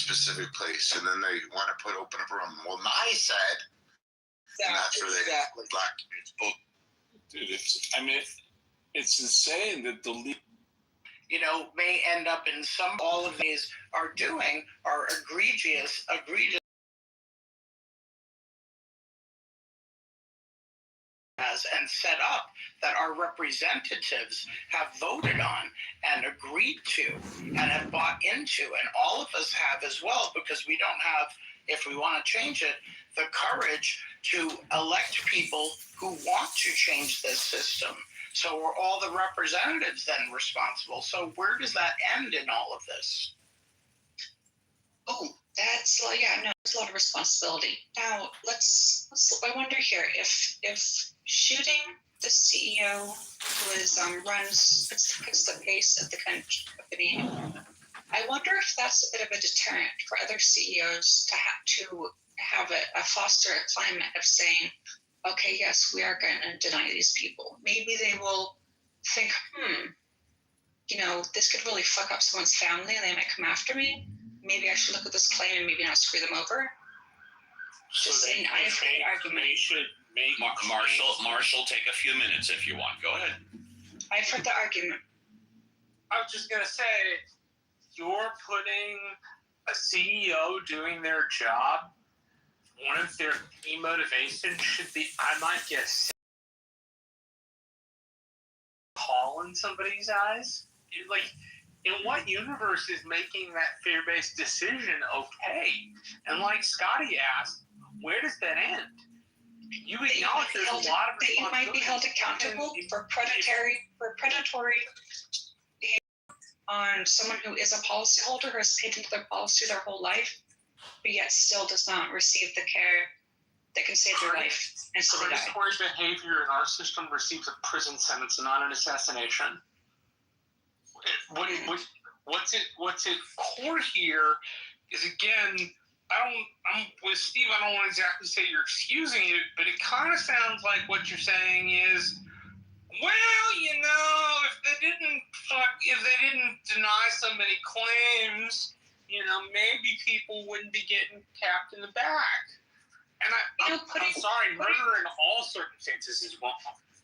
specific place, and then they want to open up a room. Well, I said, and that's where they black. It's both. Dude, it's insane that the may end up in some. All of these are doing are egregious. And set up that our representatives have voted on and agreed to and have bought into, and all of us have as well, because we don't have, if we want to change it, the courage to elect people who want to change this system. So we're all the representatives then responsible. So where does that end in all of this? Oh, that's there's a lot of responsibility. Now I wonder here if shooting the CEO who puts the pace of the company. I wonder if that's a bit of a deterrent for other CEOs to have foster a climate of saying, okay, yes, we are going to deny these people. Maybe they will think, this could really fuck up someone's family and they might come after me. Maybe I should look at this claim and maybe not screw them over. So I have the argument. They should make Marshall, take a few minutes if you want. Go ahead. I've heard the argument. I was just gonna say, you're putting a CEO doing their job. One of their key motivations should be, I might get call in somebody's eyes. In what universe is making that fear-based decision okay? And like Scotty asked, where does that end? You acknowledge there's a lot of responsibility. They might be held accountable for predatory behavior on someone who is a policyholder who has paid into their policy their whole life, but yet still does not receive the care that can save their life, and so they die. Predatory behavior in our system receives a prison sentence, not an assassination. What's at core here is, again, I'm with Steve. I don't want to exactly say you're excusing it, but it kind of sounds like what you're saying is, well, if they didn't deny so many claims, maybe people wouldn't be getting tapped in the back. And I'm sorry, murder in all circumstances is wrong.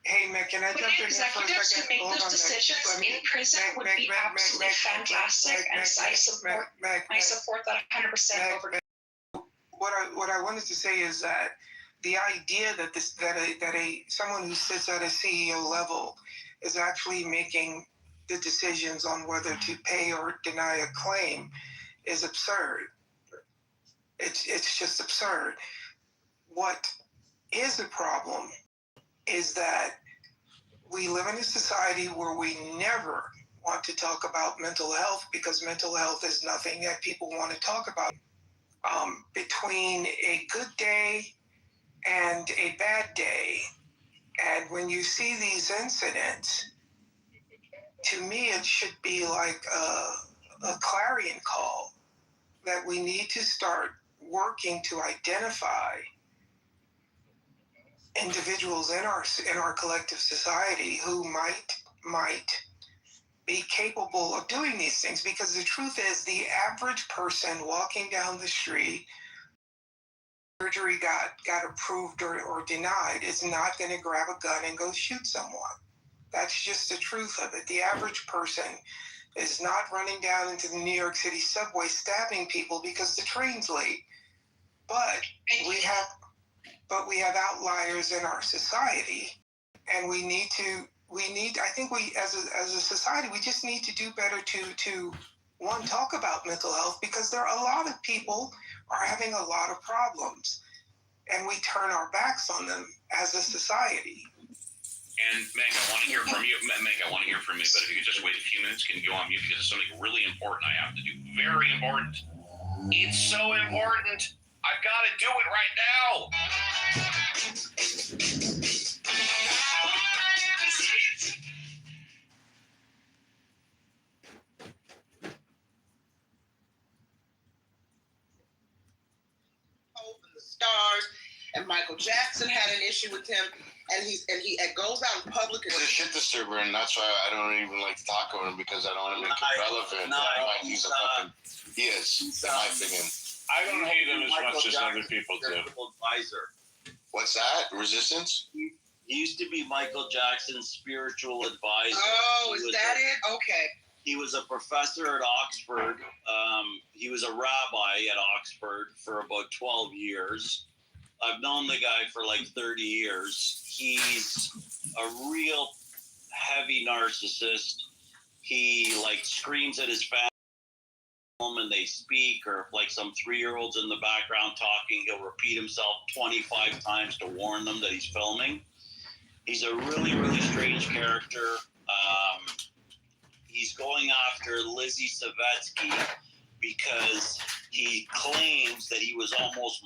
Hey, Mick, can I jump in here for a executives second? who make those decisions in prison would be absolutely fantastic, and I support that 100% over. What I wanted to say is that the idea that someone who sits at a CEO level is actually making the decisions on whether to pay or deny a claim is absurd. It's just absurd. What is the problem is that we live in a society where we never want to talk about mental health because mental health is nothing that people want to talk about. Between a good day and a bad day, and when you see these incidents, to me it should be like a clarion call that we need to start working to identify individuals in our collective society who might be capable of doing these things, because the truth is the average person walking down the street, surgery got approved or denied, is not going to grab a gun and go shoot someone. That's just the truth of it. The average person is not running down into the New York City subway stabbing people because the train's late. But we have outliers in our society, and I think we as a society, we just need to do better to one, talk about mental health, because there are a lot of people are having a lot of problems, and we turn our backs on them as a society. And Meg, I want to hear from you. But if you could just wait a few minutes, can you go on mute, because it's something really important I have to do. Very important. It's so important. I've got to do it right now. Hope and the stars and Michael Jackson had an issue with him, and he goes out in public. He's a shit disturber, and that's why I don't even like to talk about him because I don't want to make it relevant. He's a fucking. He is, in my opinion. I don't hate him as much as other people do. Advisor. What's that? Resistance? He used to be Michael Jackson's spiritual advisor. Oh, is that it? Okay. He was a professor at Oxford. He was a rabbi at Oxford for about 12 years. I've known the guy for like 30 years. He's a real heavy narcissist. He like screams at his family and they speak, or if like some 3-year-old's in the background talking, he'll repeat himself 25 times to warn them that he's filming. He's a really, really strange character. He's going after Lizzie Savetsky because he claims that he was almost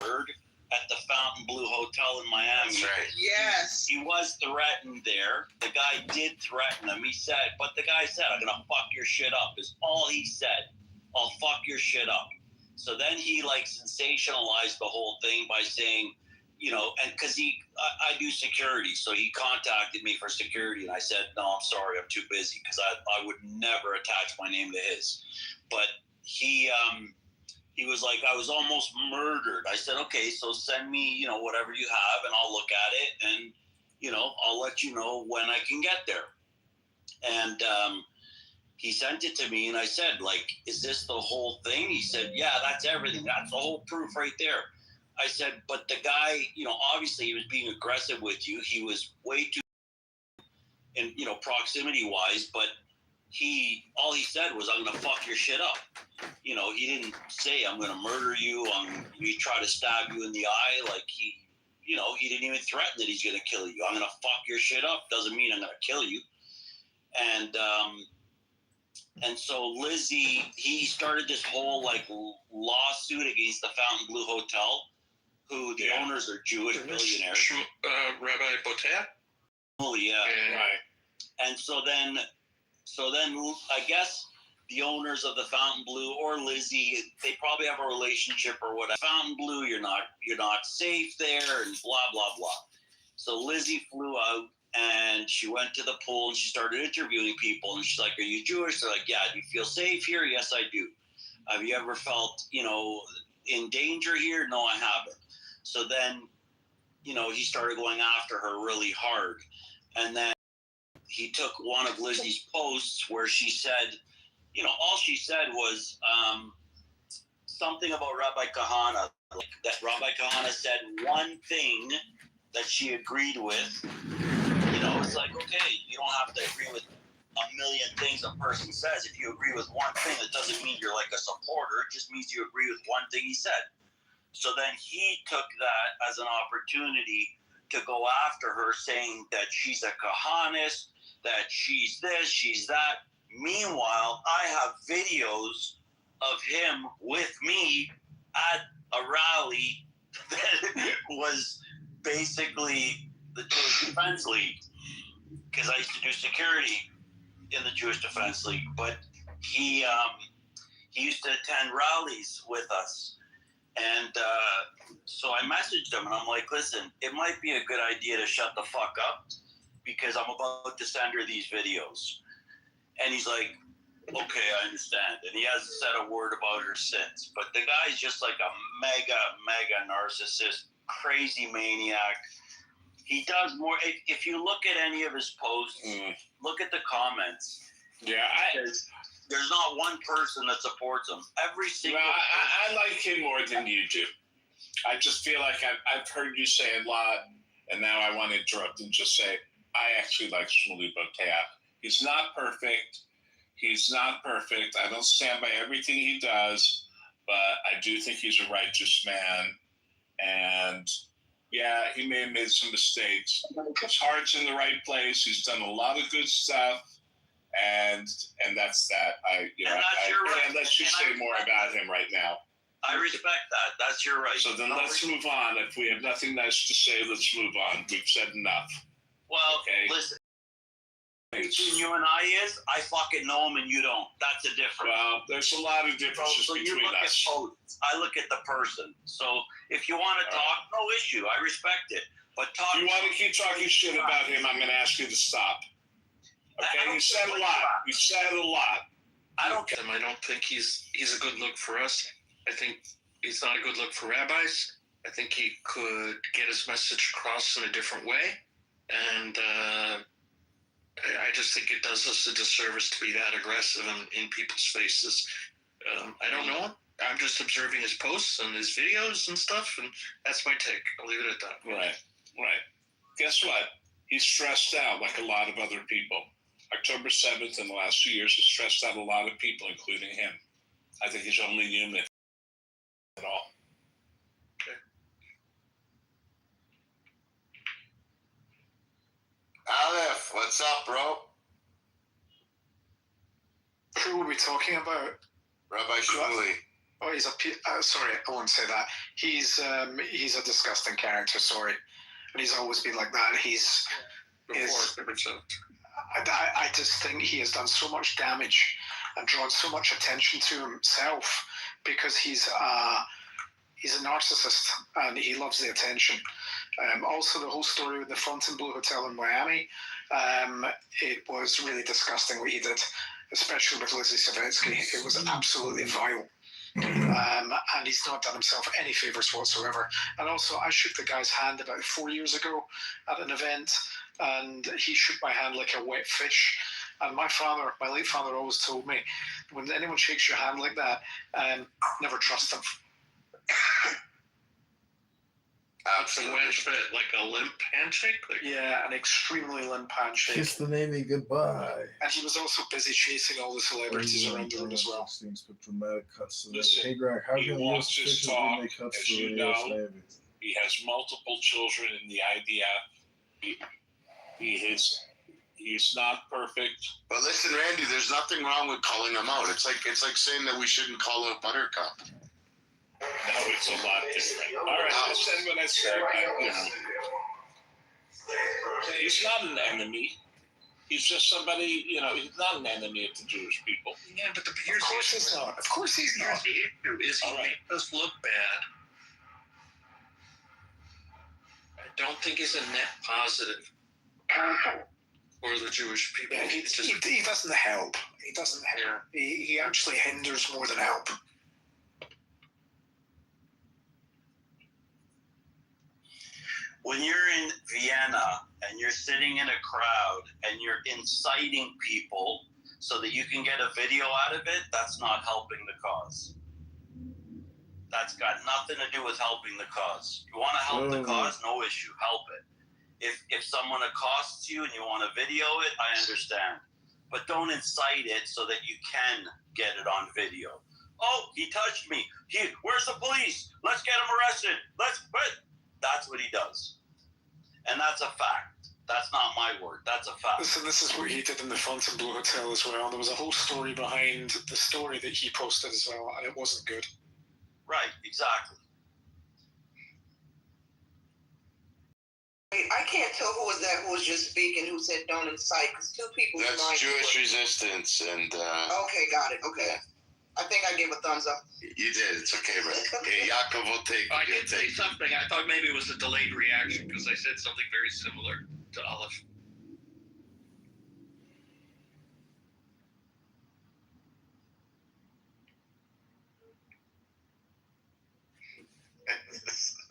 murdered at the Fontainebleau Hotel in Miami. That's right. Yes. He was threatened there. The guy did threaten him. He said, but the guy said, I'm going to fuck your shit up, is all he said. I'll fuck your shit up. So then he like sensationalized the whole thing by saying, you know, and because I do security, so he contacted me for security, and I said, no, I'm sorry, I'm too busy, because I would never attach my name to his. But he was like, I was almost murdered. I said, okay, so send me, you know, whatever you have, and I'll look at it, and, you know, I'll let you know when I can get there. And he sent it to me, and I said, like, is this the whole thing? He said, yeah, that's everything. That's the whole proof right there. I said, but the guy, you know, obviously he was being aggressive with you. He was way too, in, you know, proximity wise, but all he said was, I'm going to fuck your shit up. You know, he didn't say, I'm going to murder you. He tried to stab you in the eye. Like you know, he didn't even threaten that he's going to kill you. I'm going to fuck your shit up. Doesn't mean I'm going to kill you. And so Lizzie, he started this whole like lawsuit against the Fontainebleau Hotel, who the owners are Jewish billionaires. Rabbi Botat? Oh yeah. Right. And so then I guess the owners of the Fontainebleau or Lizzie, they probably have a relationship or whatever. Fontainebleau, you're not safe there, and blah blah blah. So Lizzie flew out and she went to the pool and she started interviewing people, and she's like, "Are you Jewish?" They're like, "Yeah." "Do you feel safe here?" "Yes, I do." "Have you ever felt, you know, in danger here?" "No, I haven't." So then, you know, he started going after her really hard. And then he took one of Lizzie's posts where she said, you know, all she said was something about Rabbi Kahana. Like that Rabbi Kahana said one thing that she agreed with. You know, it's like, okay, you don't have to agree with a million things a person says. If you agree with one thing, it doesn't mean you're like a supporter. It just means you agree with one thing he said. So then he took that as an opportunity to go after her, saying that she's a Kahanist, that she's this, she's that. Meanwhile, I have videos of him with me at a rally that was basically the Jewish Defense League, because I used to do security in the Jewish Defense League. But he used to attend rallies with us. And so I messaged him and I'm like, listen, it might be a good idea to shut the fuck up because I'm about to send her these videos. And he's like, okay, I understand. And he hasn't said a word about her since. But the guy's just like a mega narcissist, crazy maniac. He does more. If you look at any of his posts, look at the comments. Yeah, There's not one person that supports him. Every single I like him more than you do. I just feel like I've heard you say a lot, and now I want to interrupt and just say, I actually like Shmuley Boteach. He's not perfect. I don't stand by everything he does, but I do think he's a righteous man. And yeah, he may have made some mistakes. His heart's in the right place. He's done a lot of good stuff. And that's that. Let's just say more about him right now. I respect that. That's your right. So then let's move on. If we have nothing nice to say, let's move on. We've said enough. Well, okay. Listen. Between you and I is, I fucking know him and you don't. That's a difference. Well, there's a lot of differences So you between look us. at posts. I look at the person. So if you want to talk, no issue. I respect it. But talk. If you want to keep talking shit about him, I'm going to ask you to stop. Okay, you said a lot. You said a lot. I don't care. I don't think he's a good look for us. I think he's not a good look for rabbis. I think he could get his message across in a different way. And I just think it does us a disservice to be that aggressive in people's faces. I don't know him. I'm just observing his posts and his videos and stuff, and that's my take. I'll leave it at that. Right. Guess what? He's stressed out like a lot of other people. October 7th in the last 2 years has stressed out a lot of people, including him. I think he's only human at all. Aleph, what's up, bro? Who were we talking about? Rabbi Shmuley. Oh, sorry, I won't say that. He's a disgusting character. Sorry, and he's always been like that. I just think he has done so much damage and drawn so much attention to himself because he's a narcissist and he loves the attention. Also, the whole story with the Fontainebleau Hotel in Miami, it was really disgusting what he did, especially with Lizzie Savetsky. It was absolutely vile. And he's not done himself any favors whatsoever. And also, I shook the guy's hand about 4 years ago at an event, and he shook my hand like a wet fish. And my late father always told me, when anyone shakes your hand like that, never trust them. Absolutely. Like a limp handshake? Yeah, an extremely limp handshake. Kiss the navy goodbye. And he was also busy chasing all the celebrities around the room as well. Dramatic cuts to Listen, hey, Greg, how he can wants US his officials talk, make cuts as to you the US know. Navy? He has multiple children in the IDF. He's not perfect. But listen, Randy, there's nothing wrong with calling him out. It's like saying that we shouldn't call out Buttercup. No, it's a lot different. All right, I said what I said. He's not an enemy. He's just somebody, he's not an enemy of the Jewish people. Yeah, but of course he's not. Of course he's not. Here's the issue: is he made us look bad. I don't think he's a net positive for the Jewish people. Yeah, he doesn't help. He doesn't help. He actually hinders more than help. When you're in Vienna and you're sitting in a crowd and you're inciting people so that you can get a video out of it, that's not helping the cause. That's got nothing to do with helping the cause. You want to help the cause? No issue. Help it. If someone accosts you and you want to video it, I understand. But don't incite it so that you can get it on video. Oh, he touched me. Where's the police? Let's get him arrested. That's what he does. And that's a fact. That's not my word. That's a fact. So this is what he did in the Fontainebleau Hotel as well. There was a whole story behind the story that he posted as well, and it wasn't good. Right, exactly. I can't tell who was that who was just speaking who said don't incite because two people. That's Jewish resistance, and Okay, got it. Okay, I think I gave a thumbs up. you did. It's okay, bro. Okay, Yaakov will take it. I did say something. I thought maybe it was a delayed reaction because I said something very similar to Olive.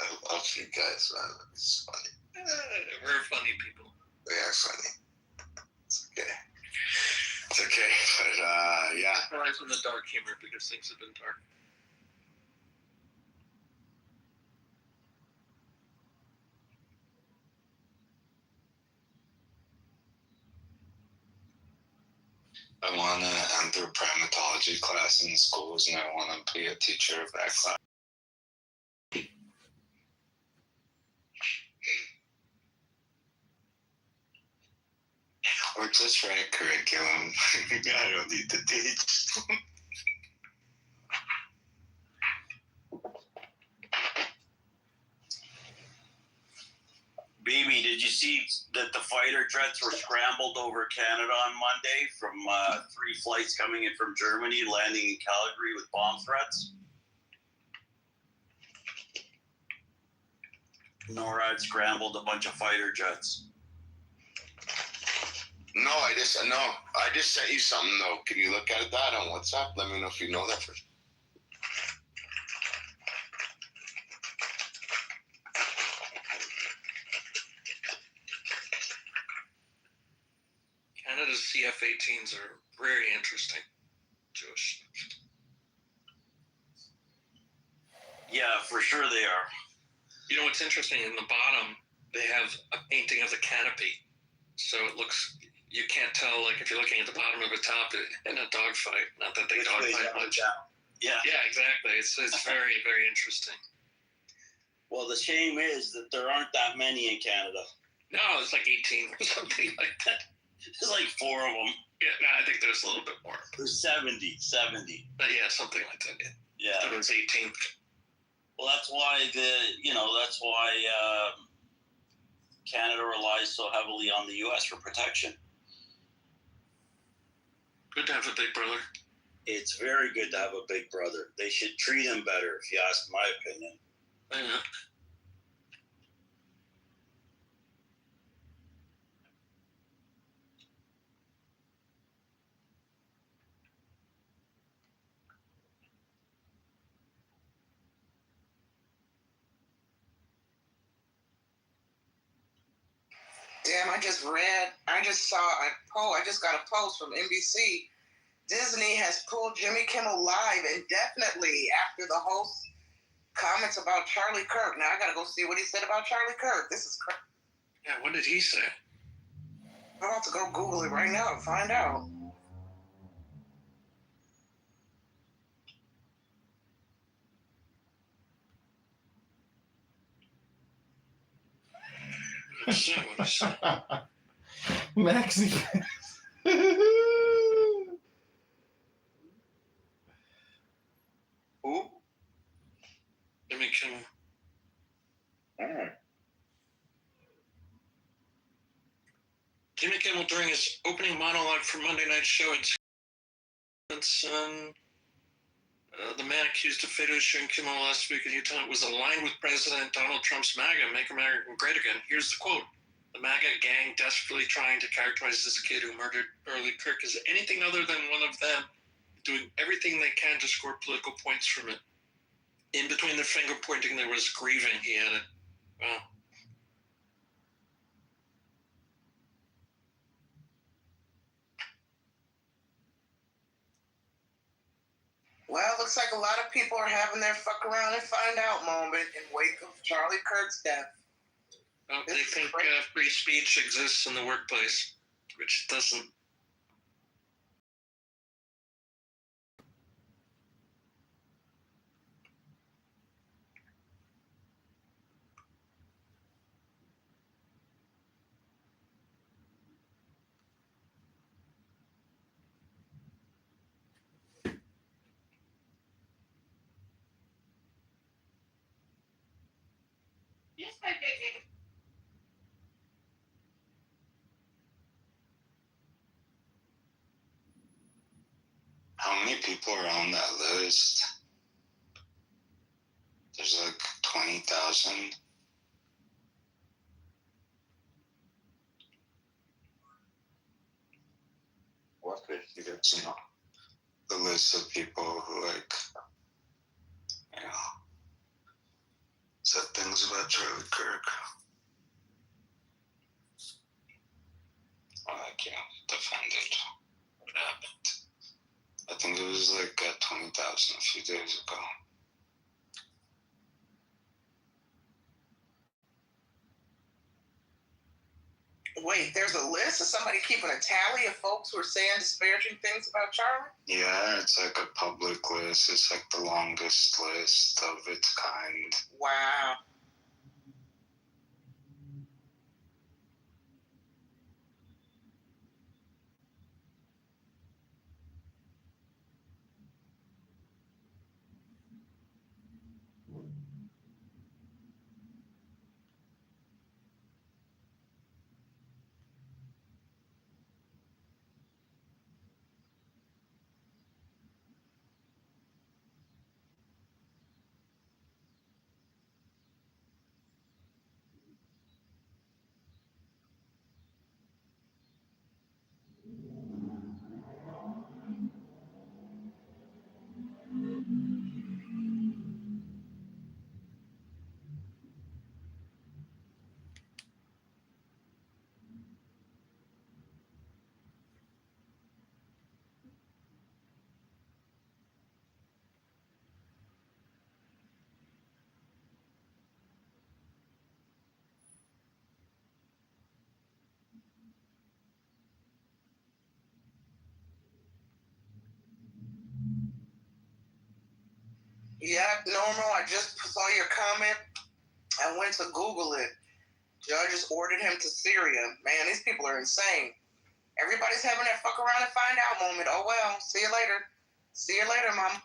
I love you guys, man. It's funny. We're funny people. They are funny. It's okay. It's okay, but yeah. Rise from the dark humor because things have been dark. I want to enter primatology class in schools, and I want to be a teacher of that class. Or just write curriculum. I don't need to teach. BB, did you see that the fighter jets were scrambled over Canada on Monday from 3 flights coming in from Germany, landing in Calgary with bomb threats? NORAD scrambled a bunch of fighter jets. No, I just sent you something though. Can you look at that on WhatsApp? Let me know if you know that first. Canada's CF-18s are very interesting. Jewish. Yeah, for sure they are. You know what's interesting? In the bottom, they have a painting of the canopy. So it looks, you can't tell, like, if you're looking at the bottom of a top in a dogfight. Not that they dogfight much. Yeah. Yeah, exactly. It's very, very interesting. Well, the shame is that there aren't that many in Canada. No, it's like 18 or something like that. There's like 4 of them. Yeah, no, I think there's a little bit more. There's 70. But yeah, something like that. Yeah. Yeah. That was 18. Well, that's why Canada relies so heavily on the U.S. for protection. Good to have a big brother. It's very good to have a big brother. They should treat him better, if you ask my opinion. Yeah. Damn, I just got a post from NBC. Disney has pulled Jimmy Kimmel Live indefinitely after the host comments about Charlie Kirk. Now I gotta go see what he said about Charlie Kirk. This is crazy. Yeah, what did he say? I'm about to go Google it right now and find out. Maxie. Who? Jimmy Kimmel. Jimmy Kimmel, during his opening monologue for Monday Night Show, the man accused of fatally shooting Kimmel last week in Utah was aligned with President Donald Trump's MAGA, Make America Great Again. Here's the quote. The MAGA gang desperately trying to characterize this kid who murdered Charlie Kirk as anything other than one of them, doing everything they can to score political points from it. In between the finger pointing, there was grieving, he added. Wow. Well, looks like a lot of people are having their fuck around and find out moment in wake of Charlie Kirk's death. Well, they think free speech exists in the workplace, which it doesn't. Yes, my baby. How many people are on that list? There's like 20,000. What could you do? The list of people who said things about Charlie Kirk. Defended what happened. I think it was like 20,000 a few days ago. Wait, there's a list? Is somebody keeping a tally of folks who are saying disparaging things about Charlie? Yeah, it's like a public list. It's like the longest list of its kind. Wow. Yeah, normal. I just saw your comment. I went to Google it. Judges ordered him to Syria. Man, these people are insane. Everybody's having that fuck around and find out moment. Oh well. See you later. See you later, mom.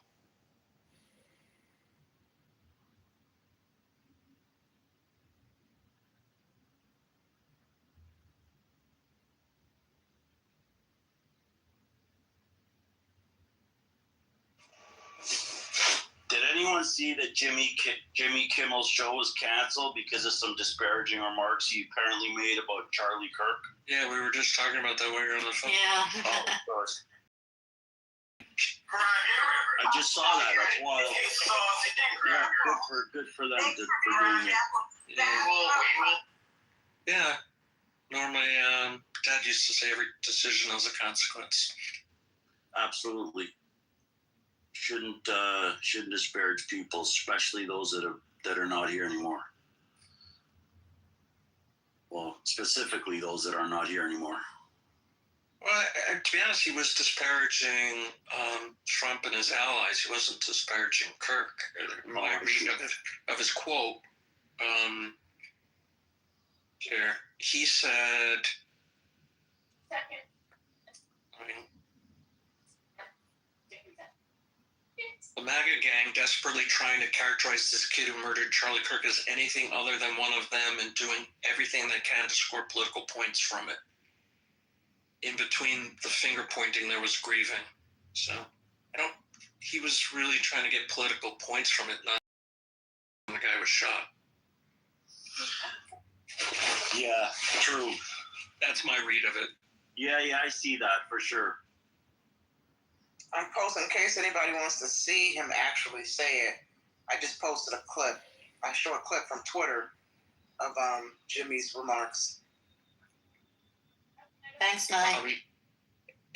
Did anyone see that Jimmy Kimmel's show was canceled because of some disparaging remarks he apparently made about Charlie Kirk? Yeah, we were just talking about that while you were on the phone. Oh, of course. I just saw that. That's wild. Yeah, good for them for doing it. Yeah. Normally, Dad used to say every decision has a consequence. Absolutely. Shouldn't disparage people, especially those that are not here anymore. Well, specifically those that are not here anymore. Well, to be honest, he was disparaging Trump and his allies. He wasn't disparaging Kirk. When I read of his quote, here, he said, the MAGA gang desperately trying to characterize this kid who murdered Charlie Kirk as anything other than one of them and doing everything they can to score political points from it. In between the finger pointing, there was grieving. So, he was really trying to get political points from it, not when the guy was shot. Yeah, true. That's my read of it. Yeah, I see that for sure. I'm posting in case anybody wants to see him actually say it. I just posted a clip. I show a clip from Twitter of Jimmy's remarks. Thanks, Nye.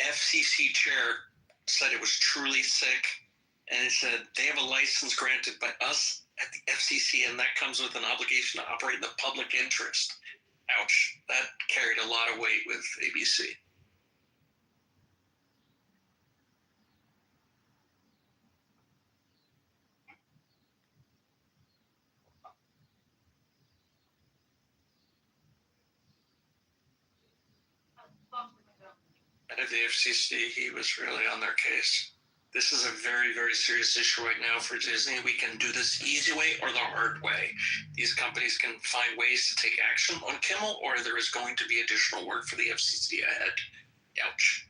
FCC chair said it was truly sick, and it said they have a license granted by us at the FCC, and that comes with an obligation to operate in the public interest. Ouch. That carried a lot of weight with ABC. And at the FCC, he was really on their case. This is a very, very serious issue right now for Disney. We can do this easy way or the hard way. These companies can find ways to take action on Kimmel, or there is going to be additional work for the FCC ahead. Ouch.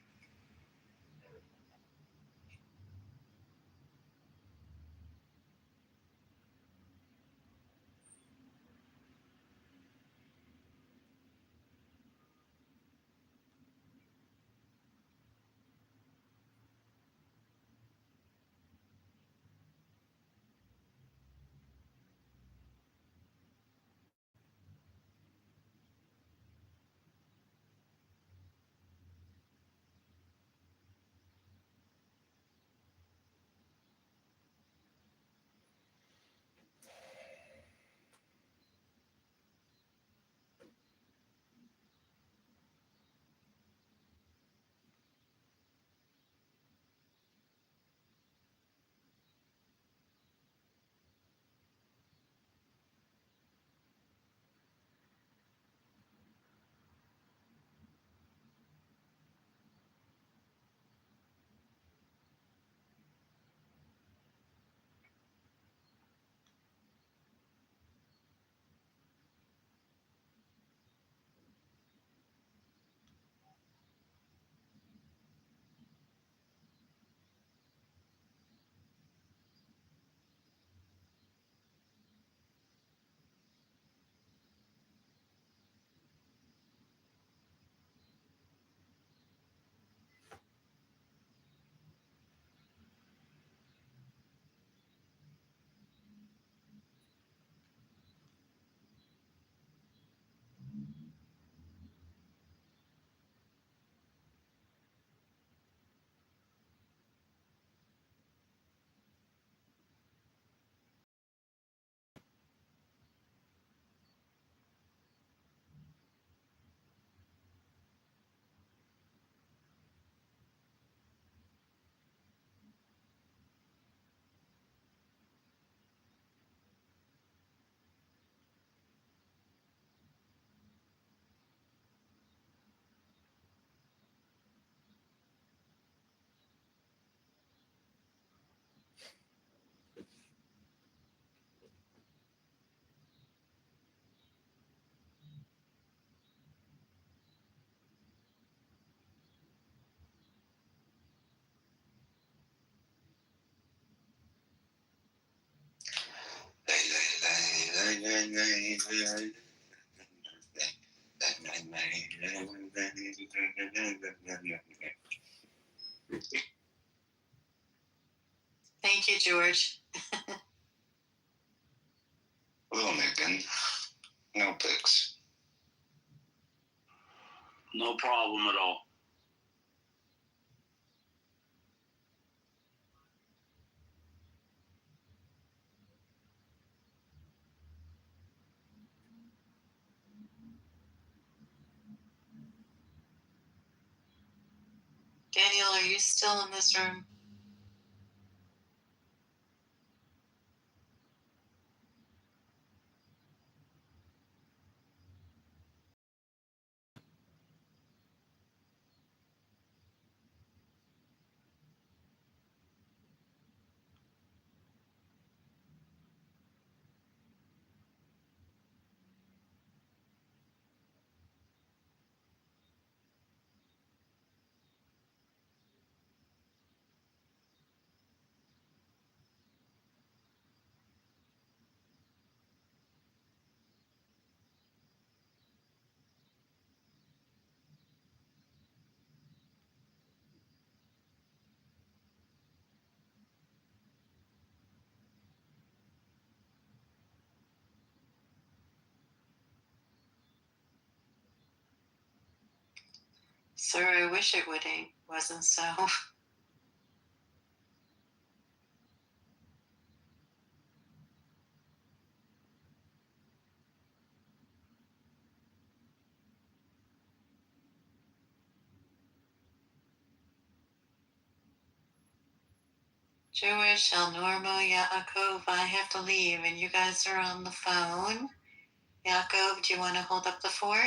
Thank you, George. Well, Megan, no pics. No problem at all. Daniel, are you still in this room? Sir, I wish it wasn't so. Jewish, El Normo, Yaakov, I have to leave and you guys are on the phone. Yaakov, do you want to hold up the fort?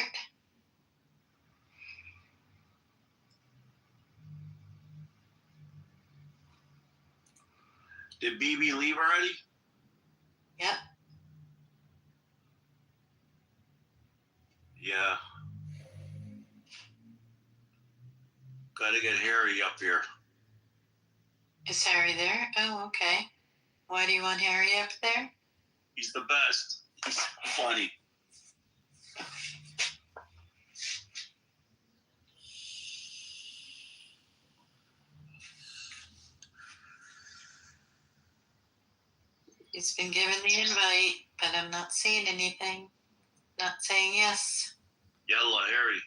Did BB leave already? Yep. Yeah. Gotta get Harry up here. Is Harry there? Oh, okay. Why do you want Harry up there? He's the best. He's funny. He's been given the invite, but I'm not seeing anything. Not saying yes. Yalla, Harry.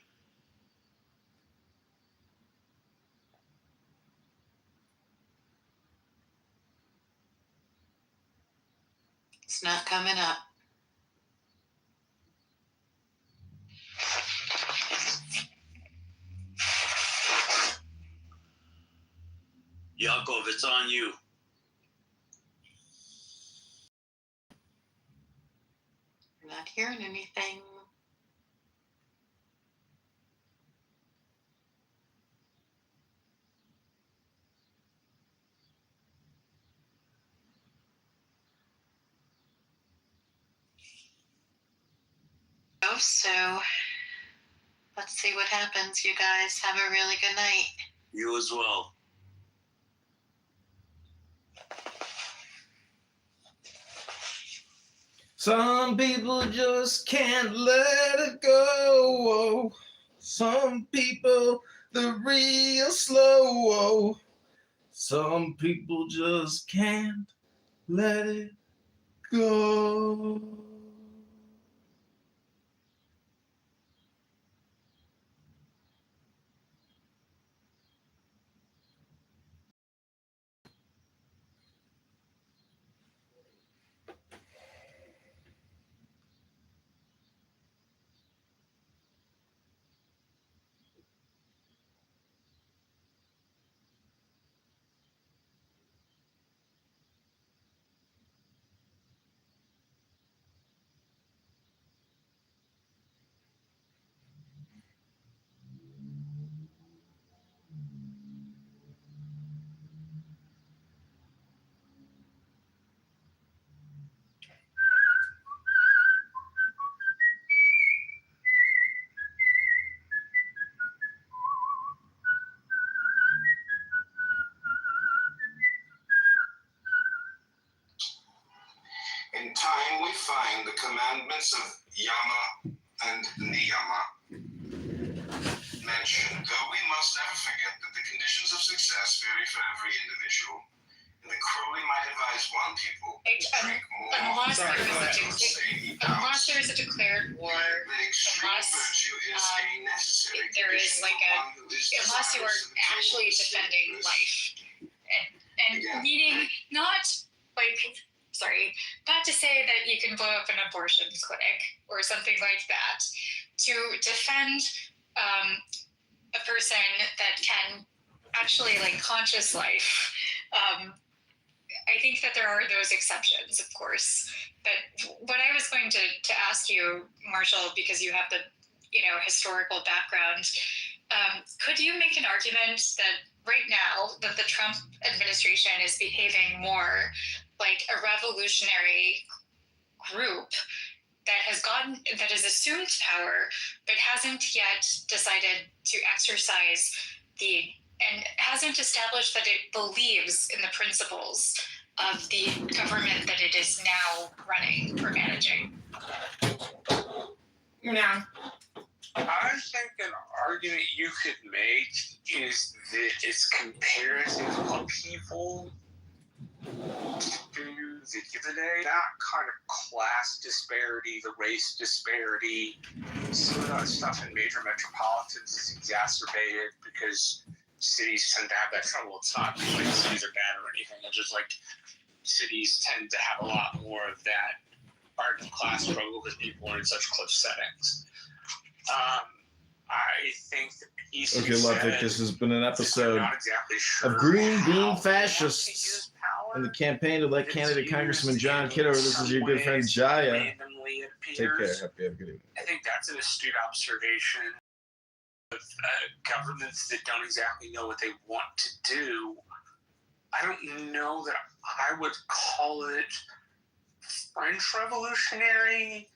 It's not coming up. Yaakov, it's on you. I'm not hearing anything. Oh, so let's see what happens. You guys have a really good night. You as well. Some people just can't let it go. Some people, they're real slow. Some people just can't let it go. time we find the commandments of Yama and Niyama mentioned, though we must never forget that the conditions of success vary for every individual. And that Crowley might advise one people to drink more. Unless there is a declared war, unless there is like unless you are actually defending life, and meaning not to say that you can blow up an abortion clinic or something like that, to defend a person that can actually like conscious life. I think that there are those exceptions, of course. But what I was going to ask you, Marshall, because you have the historical background, could you make an argument that right now that the Trump administration is behaving more like a revolutionary group that has assumed power but hasn't yet decided to exercise and hasn't established that it believes in the principles of the government that it is now running or managing? Yeah. I think an argument you could make is that it's comparative upheaval to the today. That kind of class disparity, the race disparity, some of that stuff in major metropolitans is exacerbated because cities tend to have that trouble. It's not like cities are bad or anything. It's just like cities tend to have a lot more of that art and class struggle because people are in such close settings. I think the piece. Okay, Ludwig, this has been an episode of Green Bean Fascists in the campaign to elect candidate Congressman John Kitover. This is your good friend Jaya. Take care. Have a good evening. I think that's an astute observation of governments that don't exactly know what they want to do. I don't know that I would call it French Revolutionary.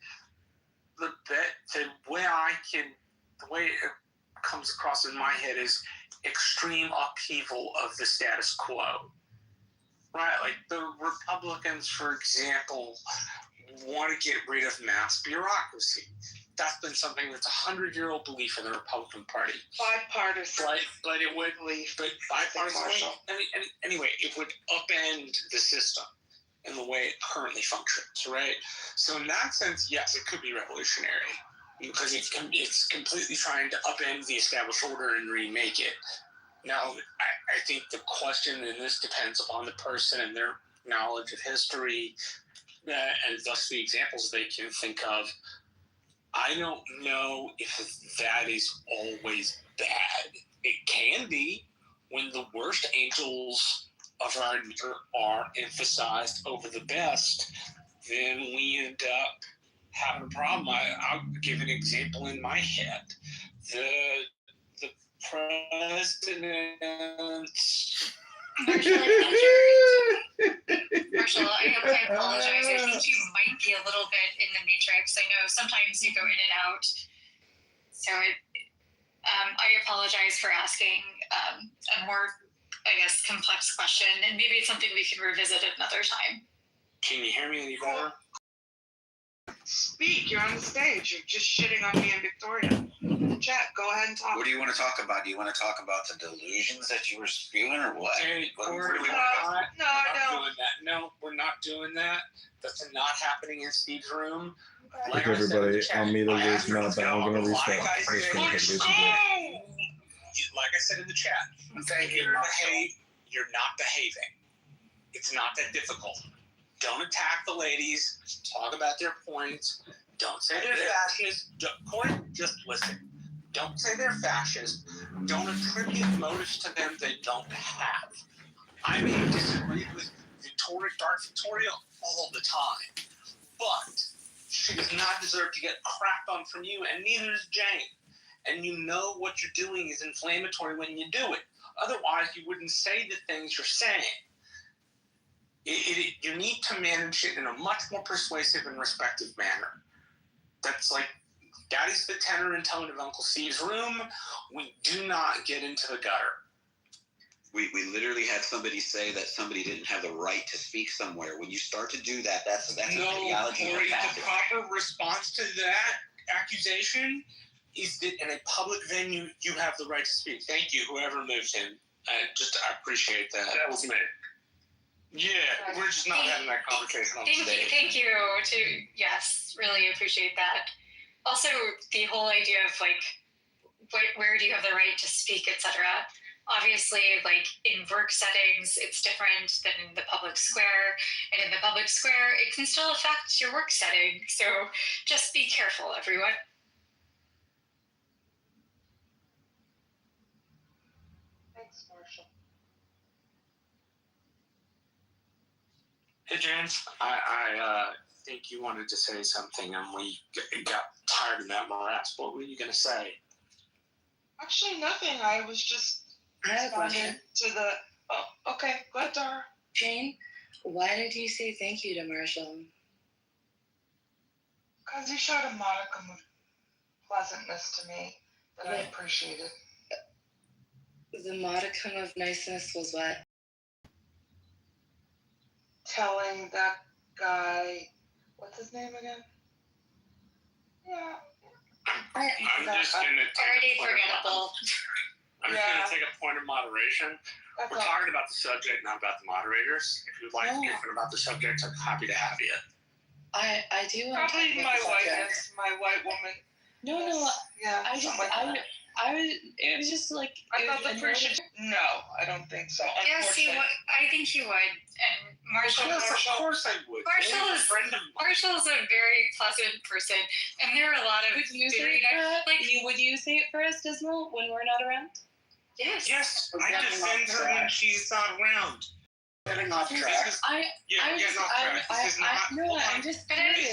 The way it comes across in my head is extreme upheaval of the status quo. Right? Like the Republicans, for example, want to get rid of mass bureaucracy. That's been something that's 100-year-old belief in the Republican Party. Bipartisan. But it would bipartisan. Anyway, it would upend the system in the way it currently functions, right? So in that sense, yes, it could be revolutionary because it's completely trying to upend the established order and remake it. Now, I think the question in this depends upon the person and their knowledge of history and thus the examples they can think of. I don't know if that is always bad. It can be when the worst angels of our nature are emphasized over the best, then we end up having a problem. I'll give an example in my head. The president. Marshall, I apologize. I think you might be a little bit in the matrix. I know sometimes you go in and out. So I apologize for asking a more, complex question, and maybe it's something we can revisit another time. Can you hear me any better? Speak, you're on the stage. You're just shitting on me and Victoria. Chat, go ahead and talk. What do you want to talk about? Do you want to talk about the delusions that you were spewing or what? Hey, what we're do we not No, doing that. No, we're not doing that. That's not happening in Steve's room. Like everybody, I'll meet a loose mouth, but I'm going to respond. Like I said in the chat, you're not behaving. It's not that difficult. Don't attack the ladies. Talk about their points. Don't say they're fascist. Corey, just listen. Don't say they're fascist. Don't attribute motives to them they don't have. I may disagree with Dark Victoria all the time, but she does not deserve to get crapped on from you, and neither does Jane. And you know what you're doing is inflammatory when you do it. Otherwise, you wouldn't say the things you're saying. You need to manage it in a much more persuasive and respectful manner. That's like, that is the tenor and tone of Uncle Steve's room. We do not get into the gutter. We literally had somebody say that somebody didn't have the right to speak somewhere. When you start to do that, that's No, an ideology. Corey, the proper response to that accusation is that in a public venue, you have the right to speak. Thank you, whoever moved him. I appreciate that. That was me. Yeah, we're just not having that conversation on stage. Thank you. Yes, really appreciate that. Also, the whole idea of like, where do you have the right to speak, etc. Obviously, like in work settings, it's different than in the public square. And in the public square, it can still affect your work setting. So just be careful, everyone. Thanks, Marshall. Hey, James. I think you wanted to say something, and we got tired of that morass. What were you going to say? Actually, nothing. I was just responding to the. Oh, okay. Go ahead, Dara. Jane, why did you say thank you to Marshall? Because he showed a modicum of pleasantness to me that I appreciated. The modicum of niceness was what? Telling that guy, what's his name again? Yeah. I'm just going to Already forgettable. I'm just going to take a point of moderation. We're talking about the subject, not about the moderators. If you'd like to get about the subject, I'm happy to have you. I do want to Probably talk my about the subject. whiteness, my white woman. No, Yeah. it was just like. I felt appreciated. No, I don't think so. Yes, he would. I think he would. And Marshall. Yes, of course I would. Marshall is a very pleasant person, and there are a lot of Would you say very it for us? like. Would you say it for us, Dismal, when we're not around? Yes. Yes, I defend her when she's not around. Getting off track. I'm just But I think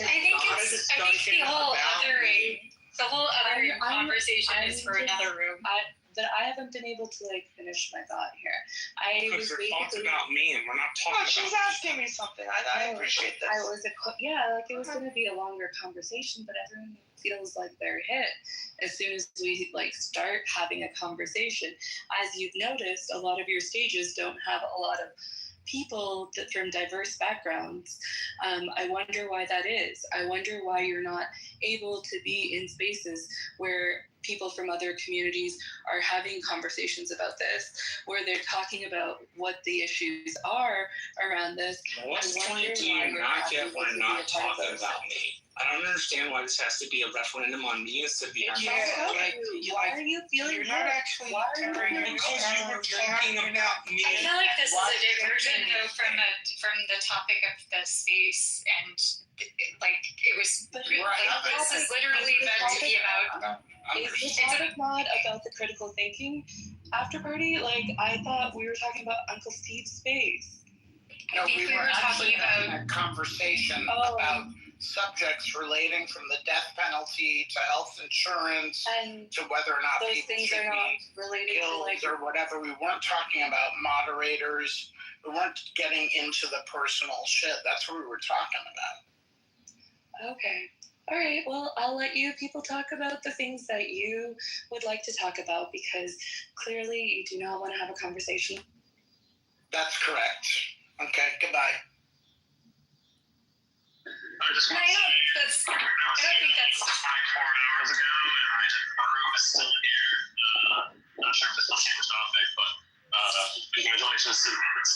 the whole other conversation is for another room. But I haven't been able to finish my thought here. Because your thought's about me, and we're not talking No, about she's asking me something. I appreciate this. It was going to be a longer conversation, but everyone feels like they're hit as soon as we start having a conversation. As you've noticed, a lot of your stages don't have a lot of people from diverse backgrounds. I wonder why that is. I wonder why you're not able to be in spaces where people from other communities are having conversations about this, where they're talking about what the issues are around this. What's the point do you not get when I'm not talking about me? I don't understand why this has to be a referendum on me instead of the Why are you feeling You're not actually because you were talking about me. I feel like this is a diversion though from the topic of the space, and it was this is literally meant to be about. Is the topic not about the critical thinking after party? I thought we were talking about Uncle Steve's space. No, think we we were were actually talking having about- a conversation about subjects relating from the death penalty to health insurance And to whether or not those people things should are not be related killed to or whatever. We weren't talking about moderators. We weren't getting into the personal shit. That's what we were talking about. Okay. All right. Well, I'll let you people talk about the things that you would like to talk about, because clearly you do not want to have a conversation. That's correct. Okay, goodbye. I just want to say, I don't think that's. 24 hours ago, and my room is still here. Not sure if this will change the topic, but congratulations to the members.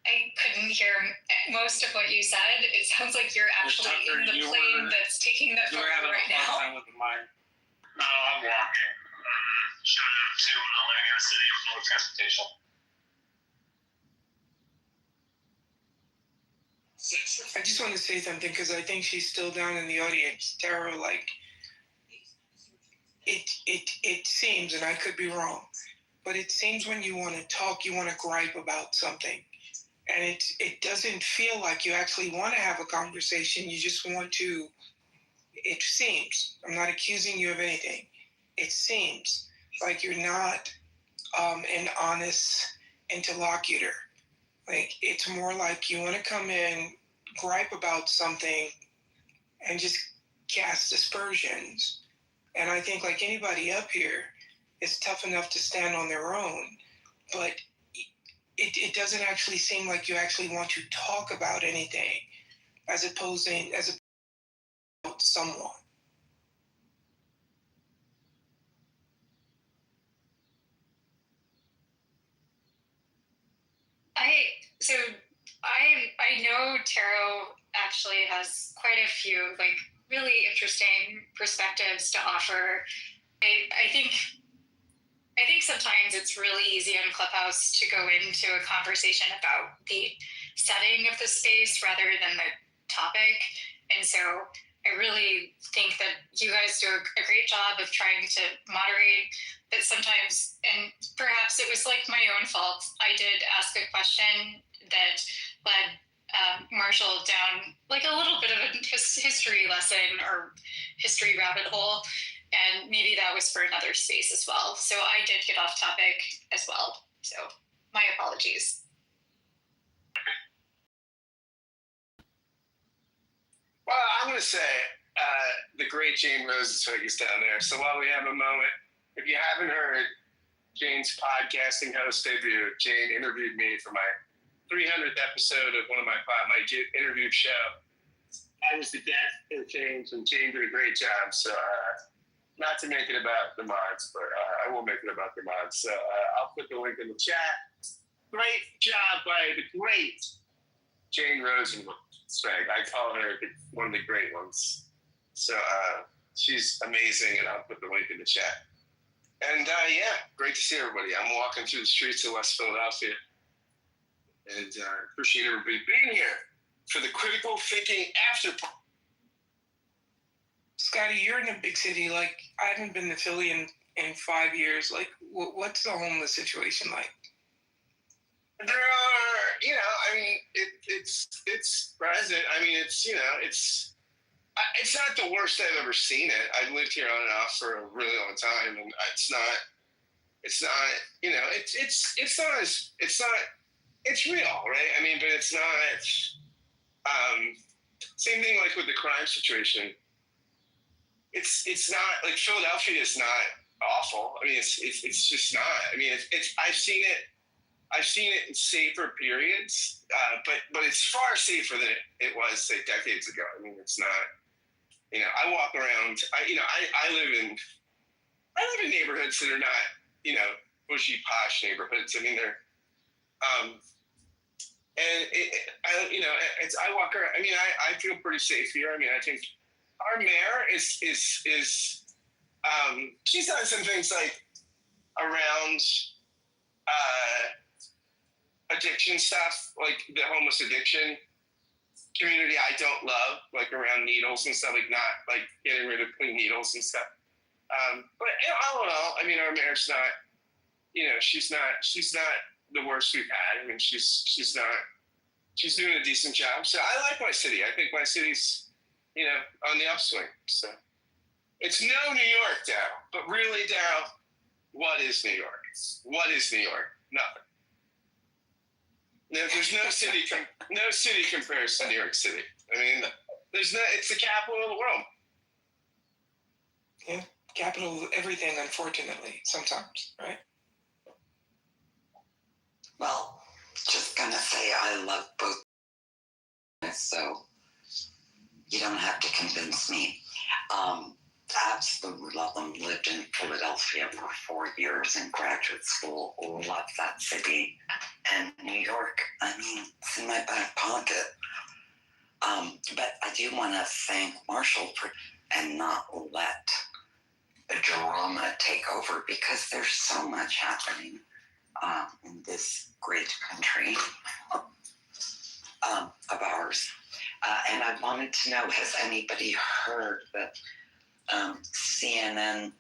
I couldn't hear most of what you said. It sounds like you're actually Tucker, in the you plane were- that's taking the You were photo having right a hard now. time with the mic. No, I'm walking. Shout out to living in a city with no transportation. I just want to say something because I think she's still down in the audience. Tara, it seems, and I could be wrong, but it seems when you want to talk, you want to gripe about something. And it doesn't feel like you actually want to have a conversation. You just want to, it seems, I'm not accusing you of anything. It seems like you're not an honest interlocutor. It's more like you want to come in, gripe about something, and just cast aspersions. And I think like anybody up here is tough enough to stand on their own. but it doesn't actually seem like you actually want to talk about anything as opposed to someone. I know Taro actually has quite a few like really interesting perspectives to offer. I think sometimes it's really easy in Clubhouse to go into a conversation about the setting of the space rather than the topic. And so I really think that you guys do a great job of trying to moderate, but sometimes, and perhaps it was like my own fault, I did ask a question that led Marshall down like a little bit of a history lesson or history rabbit hole. And maybe that was for another space as well. So I did get off topic as well. So my apologies. Well, I'm going to say the great Jane Rosenzweig is down there. So while we have a moment, if you haven't heard Jane's podcasting host debut, Jane interviewed me for my 300th episode of one of my interview show. I was the guest for James, and Jane did a great job. So not to make it about the mods, but I will make it about the mods. So I'll put the link in the chat. Great job by the great Jane Rosenzweig. I call her one of the great ones. So she's amazing, and I'll put the link in the chat. And yeah, great to see everybody. I'm walking through the streets of West Philadelphia, and appreciate everybody being here for the Critical Thinking After Party. Scotty, you're in a big city. Like, I haven't been to Philly in 5 years. Like, what's the homeless situation like? There are, I mean, it's present. I mean, it's not the worst I've ever seen it. I've lived here on and off for a really long time, and it's real, right? I mean, but it's not, same thing like with the crime situation. It's not, like, Philadelphia is not awful. I mean, it's just not. I mean, I've seen it in safer periods, but it's far safer than it was, say, decades ago. I mean, it's not. I walk around. I live in neighborhoods that are not, bushy, posh neighborhoods. I mean, they're, I walk around. I mean, I feel pretty safe here. I mean, I think our mayor is she's done some things like around addiction stuff, like the homeless addiction community I don't love, like around needles and stuff, like not like getting rid of clean needles and stuff. But all in all, I mean, our mayor's not, she's not the worst we've had. I mean, she's doing a decent job. So I like my city. I think my city's, on the upswing. So it's no New York, Dow, but really, Dow, what is New York? What is New York? Nothing. There's no city compares to New York City. I mean, it's the capital of the world. Yeah, capital of everything, unfortunately, sometimes, right? Well, just gonna say I love both, so you don't have to convince me. Absolutely love them. Lived in Philadelphia for 4 years in graduate school. Love that city. And New York, I mean, it's in my back pocket. But I do want to thank Marshall for and not let the drama take over, because there's so much happening in this great country of ours. And I wanted to know, has anybody heard that CNN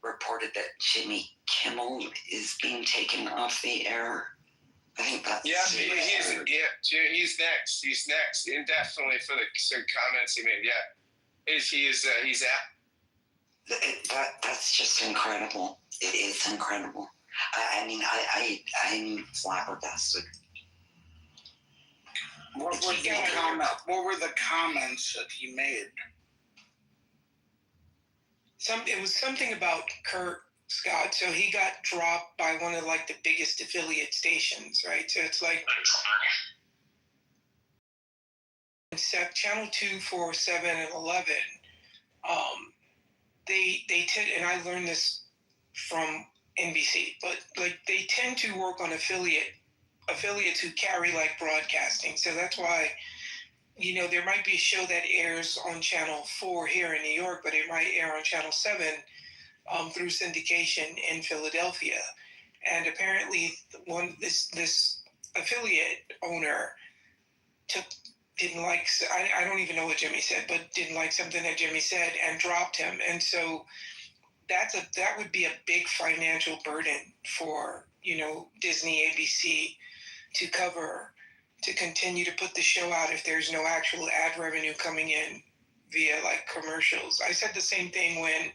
reported that Jimmy Kimmel is being taken off the air? I think that's he's next. He's next indefinitely for some comments he made. Yeah, he's out. That's just incredible. It is incredible. I mean, I'm flabbergasted. What were the comments that he made? It was something about Kurt Scott. So he got dropped by one of like the biggest affiliate stations, right? So it's like Channel 2, 4, 7, and 11. They tend, and I learned this from NBC, but like they tend to work on affiliates who carry like broadcasting. So that's why, you know, there might be a show that airs on Channel 4 here in New York, but it might air on Channel 7 through syndication in Philadelphia. And apparently, this affiliate owner didn't like. I don't even know what Jimmy said, but didn't like something that Jimmy said and dropped him. And so that would be a big financial burden for, you know, Disney, ABC to cover, to continue to put the show out if there's no actual ad revenue coming in via like commercials. I said the same thing when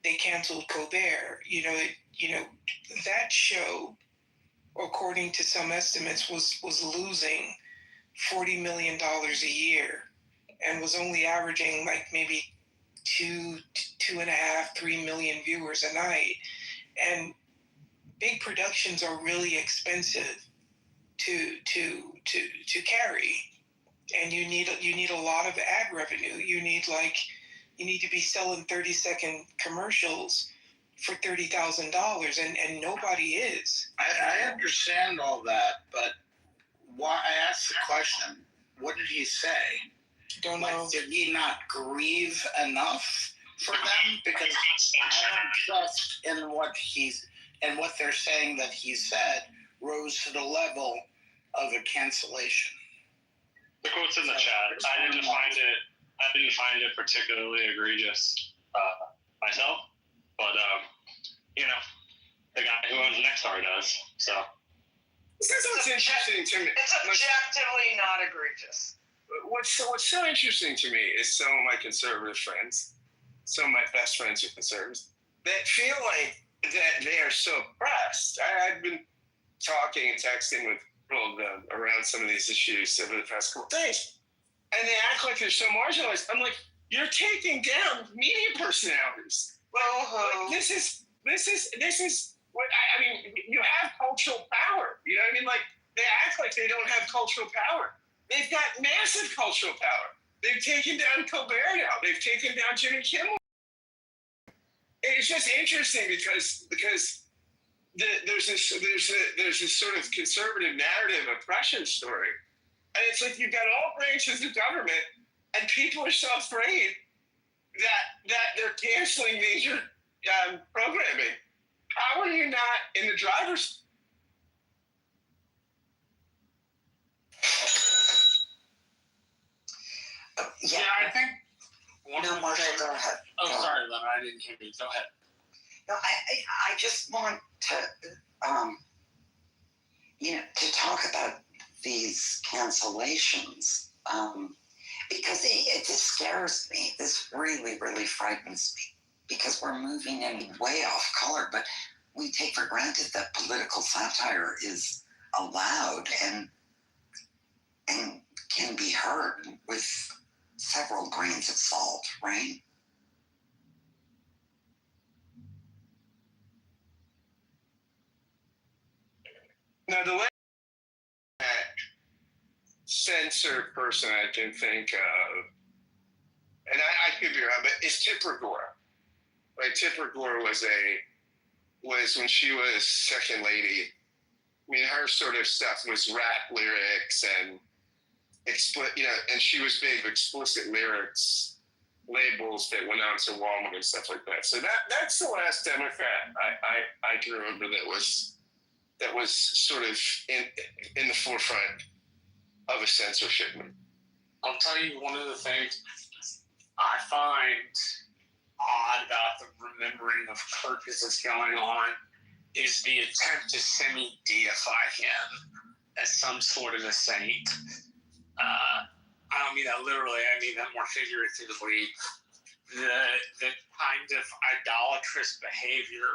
they canceled Colbert. You know that show, according to some estimates, was losing $40 million a year and was only averaging like maybe 2.5, 3 million viewers a night. And big productions are really expensive to carry, and you need a lot of ad revenue. You need to be selling 30-second commercials for $30,000, and nobody is. I understand all that, but why? I asked the question. What did he say? Don't know. Did he not grieve enough for them? Because I don't trust in what they're saying that he said rose to the level of a cancellation. The quote's in the chat. I didn't find it particularly egregious myself, but you know, the guy who owns Nexstar does. So this is what's interesting to me. It's objectively not egregious. What's so interesting to me is some of my conservative friends, some of my best friends are conservatives, that feel like that they are so oppressed. I've been talking and texting with people around some of these issues over the past couple of days, and they act like they're so marginalized. I'm like, you're taking down media personalities. Well, this is what I mean. You have cultural power. You know what I mean? Like, they act like they don't have cultural power. They've got massive cultural power. They've taken down Colbert now. They've taken down Jimmy Kimmel. It's just interesting because there's this sort of conservative narrative oppression story, and it's like you've got all branches of government, and people are so afraid that they're canceling major programming. How are you not in the driver's? Yeah, I think. No, Marshall, go ahead. Oh, sorry, Lemon. I didn't hear you. Go ahead. No, I just want to, to talk about these cancellations because it just scares me. This really, really frightens me because we're moving in way off color, but we take for granted that political satire is allowed and can be heard with several grains of salt, right? Now, the way that censored person I can think of, and I could be wrong, but is Tipper Gore. Right? Tipper Gore was when she was second lady. I mean, her sort of stuff was rap lyrics and and she was big explicit lyrics labels that went out to Walmart and stuff like that. So that's the last Democrat I can remember that was sort of in the forefront of a censorship. I'll tell you one of the things I find odd about the remembering of Kirk as it's going on is the attempt to semi-deify him as some sort of a saint. I don't mean that literally, I mean that more figuratively. The kind of idolatrous behavior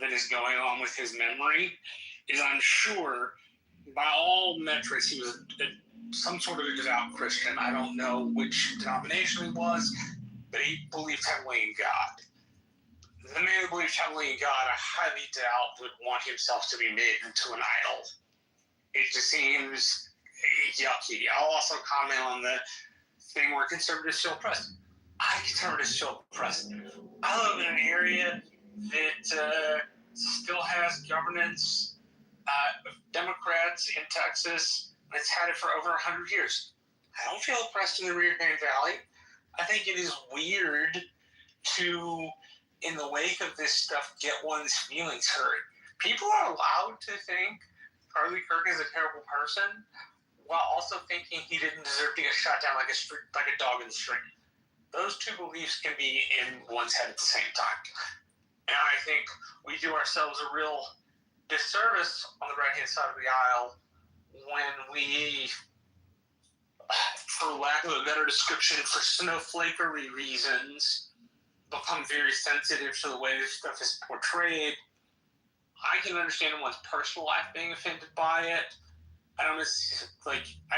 that is going on with his memory is, I'm sure, by all metrics, he was some sort of a devout Christian. I don't know which denomination he was, but he believed heavily in God. the man who believes heavily in God, I highly doubt would want himself to be made into an idol. It just seems yucky. I'll also comment on the thing where conservatives feel oppressed. Conservatives feel oppressed. I live in an area that still has governance of Democrats in Texas, and it's had it for over 100 years. I don't feel oppressed in the Rio Grande Valley. I think it is weird to, in the wake of this stuff, get one's feelings hurt. People are allowed to think Charlie Kirk is a terrible person while also thinking he didn't deserve to get shot down like a dog in the street. Those two beliefs can be in one's head at the same time. And I think we do ourselves a real disservice on the right-hand side of the aisle when we, for lack of a better description, for snowflakery reasons, become very sensitive to the way this stuff is portrayed. I can understand one's personal life being offended by it. I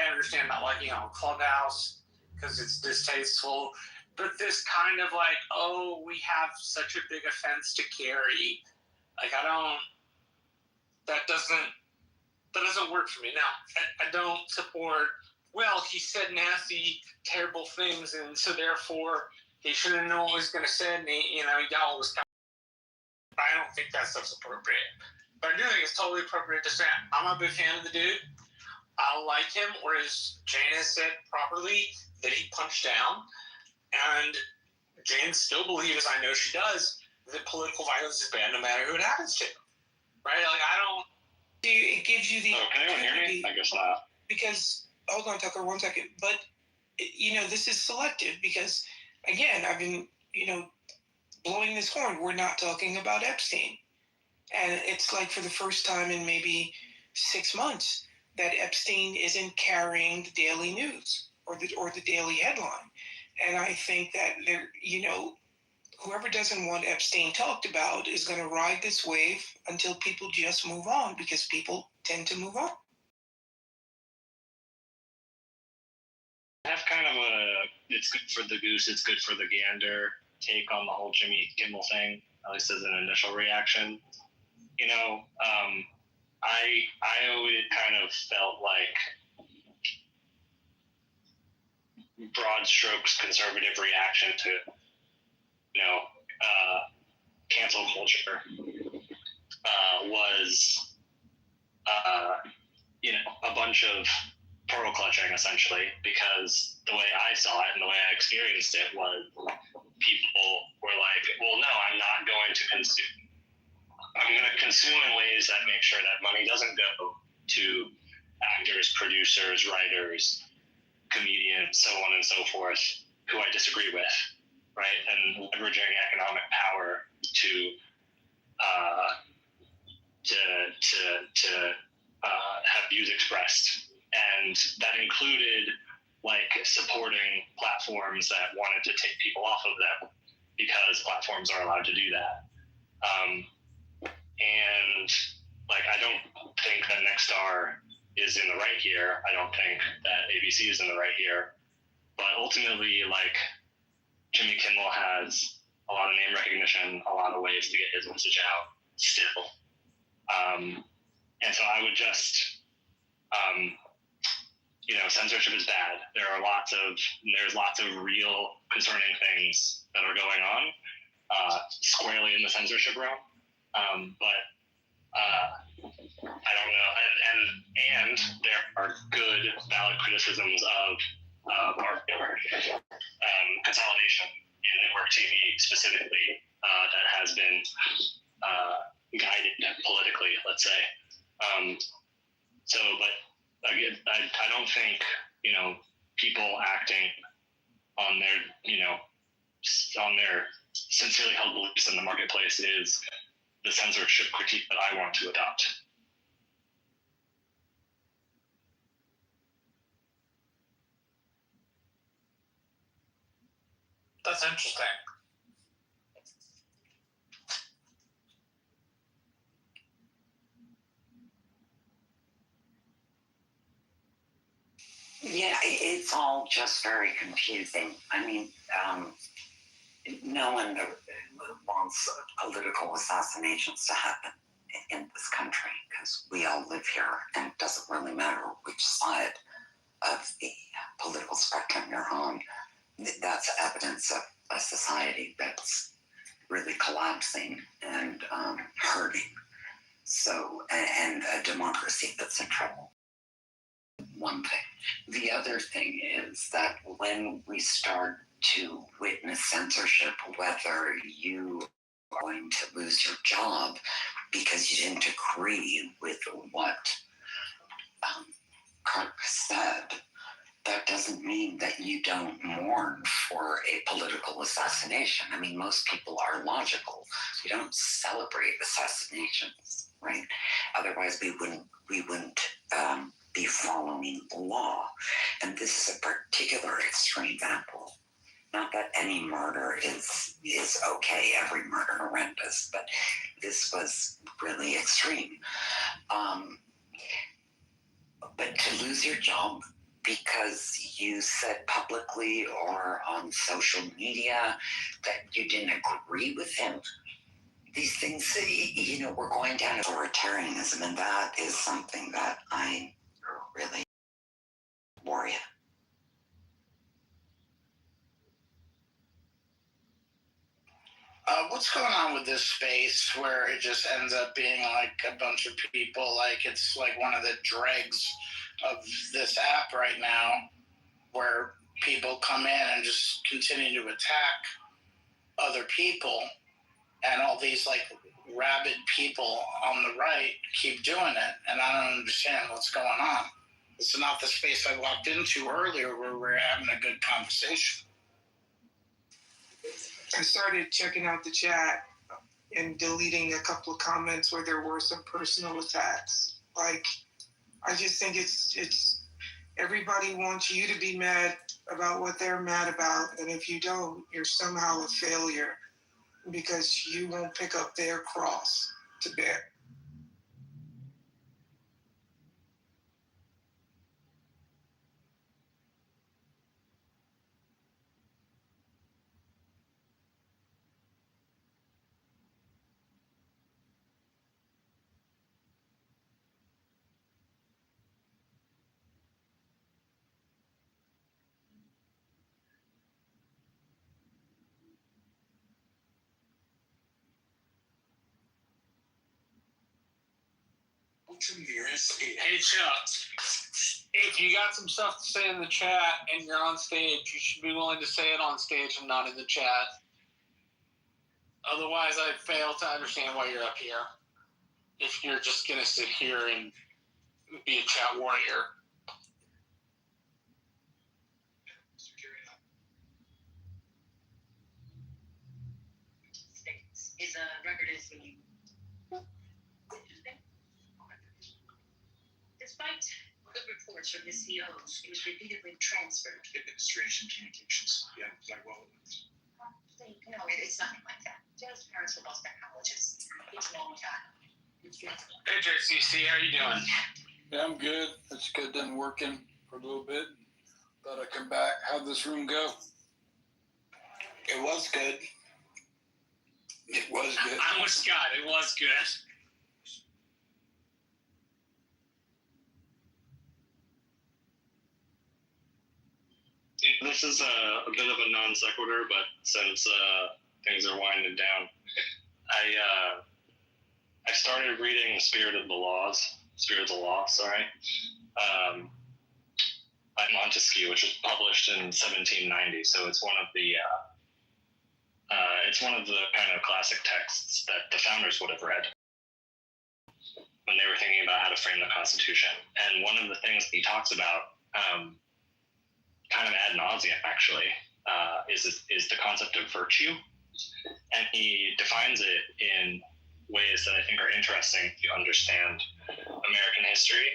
understand not liking it on Clubhouse because it's distasteful, but this kind of like, oh, we have such a big offense to carry. Like, that doesn't work for me. Now, I don't support, well, he said nasty, terrible things, and so therefore he shouldn't know what he was going to say, and y'all was kind of, I don't think that stuff's appropriate. But I do think it's totally appropriate to say, I'm a big fan of the dude. I like him, or as Jane has said properly, that he punched down. And Jane still believes, I know she does, that political violence is bad no matter who it happens to. Right? Like, it gives you the can anyone hear me? I guess not. Because, hold on, Tucker, 1 second. But, this is selective because, again, I've been, blowing this horn. We're not talking about Epstein. And it's like for the first time in maybe 6 months that Epstein isn't carrying the daily news or the daily headline. And I think that whoever doesn't want Epstein talked about is going to ride this wave until people just move on, because people tend to move on. I have kind of it's good for the goose, it's good for the gander take on the whole Jimmy Kimmel thing, at least as an initial reaction. I always kind of felt like broad strokes conservative reaction to, cancel culture was, a bunch of pearl clutching, essentially, because the way I saw it and the way I experienced it was people were like, well, no, I'm not going to consume. I'm going to consume in ways that make sure that money doesn't go to actors, producers, writers, comedians, so on and so forth, who I disagree with, right? And leveraging economic power to have views expressed. And that included supporting platforms that wanted to take people off of them because platforms are allowed to do that. And I don't think that Nexstar is in the right here. I don't think that ABC is in the right here. But ultimately, Jimmy Kimmel has a lot of name recognition, a lot of ways to get his message out still. And so I would just, censorship is bad. There's lots of real concerning things that are going on squarely in the censorship realm. But I don't know. And there are good, valid criticisms of consolidation in network TV specifically that has been guided politically, let's say. But again, I don't think, people acting on their sincerely held beliefs in the marketplace is the censorship critique that I want to adopt. That's interesting. Yeah, it's all just very confusing. I mean, no one wants political assassinations to happen in this country because we all live here, and it doesn't really matter which side of the political spectrum you're on. That's evidence of a society that's really collapsing and hurting. So, and a democracy that's in trouble. One thing. The other thing is that when we start to witness censorship, whether you are going to lose your job because you didn't agree with what Kirk said, that doesn't mean that you don't mourn for a political assassination. I mean, most people are logical. We don't celebrate assassinations, right? Otherwise, we wouldn't be following the law. And this is a particular extreme example. Not that any murder is okay, every murder horrendous, but this was really extreme. But to lose your job because you said publicly or on social media that you didn't agree with him, these things, we're going down authoritarianism, and that is something that I really worry about. What's going on with this space where it just ends up being like a bunch of people, like it's like one of the dregs of this app right now, where people come in and just continue to attack other people, and all these like rabid people on the right keep doing it, and I don't understand what's going on. It's not the space I walked into earlier where we're having a good conversation. I started checking out the chat and deleting a couple of comments where there were some personal attacks. Like, I just think it's everybody wants you to be mad about what they're mad about, and if you don't, you're somehow a failure because you won't pick up their cross to bear. Hey Chuck, if you got some stuff to say in the chat and you're on stage, you should be willing to say it on stage and not in the chat. Otherwise, I fail to understand why you're up here. If you're just gonna sit here and be a chat warrior. His record is despite good reports from his CEOs, he was repeatedly transferred. Administration communications. Yeah, like well. No, it's nothing like that. Joe's parents were both technologists. It's a long time. Hey JCC, how you doing? Yeah, I'm good. It's good. Done working for a little bit. Thought I'd come back. How'd this room go? It was good. It was good. I'm with Scott. It was good. This is a bit of a non sequitur, but since things are winding down, I started reading Spirit of the Law, by Montesquieu, which was published in 1790. So it's one of the kind of classic texts that the founders would have read when they were thinking about how to frame the Constitution. And one of the things he talks about, kind of ad nauseum actually, is the concept of virtue, and he defines it in ways that I think are interesting if you understand American history.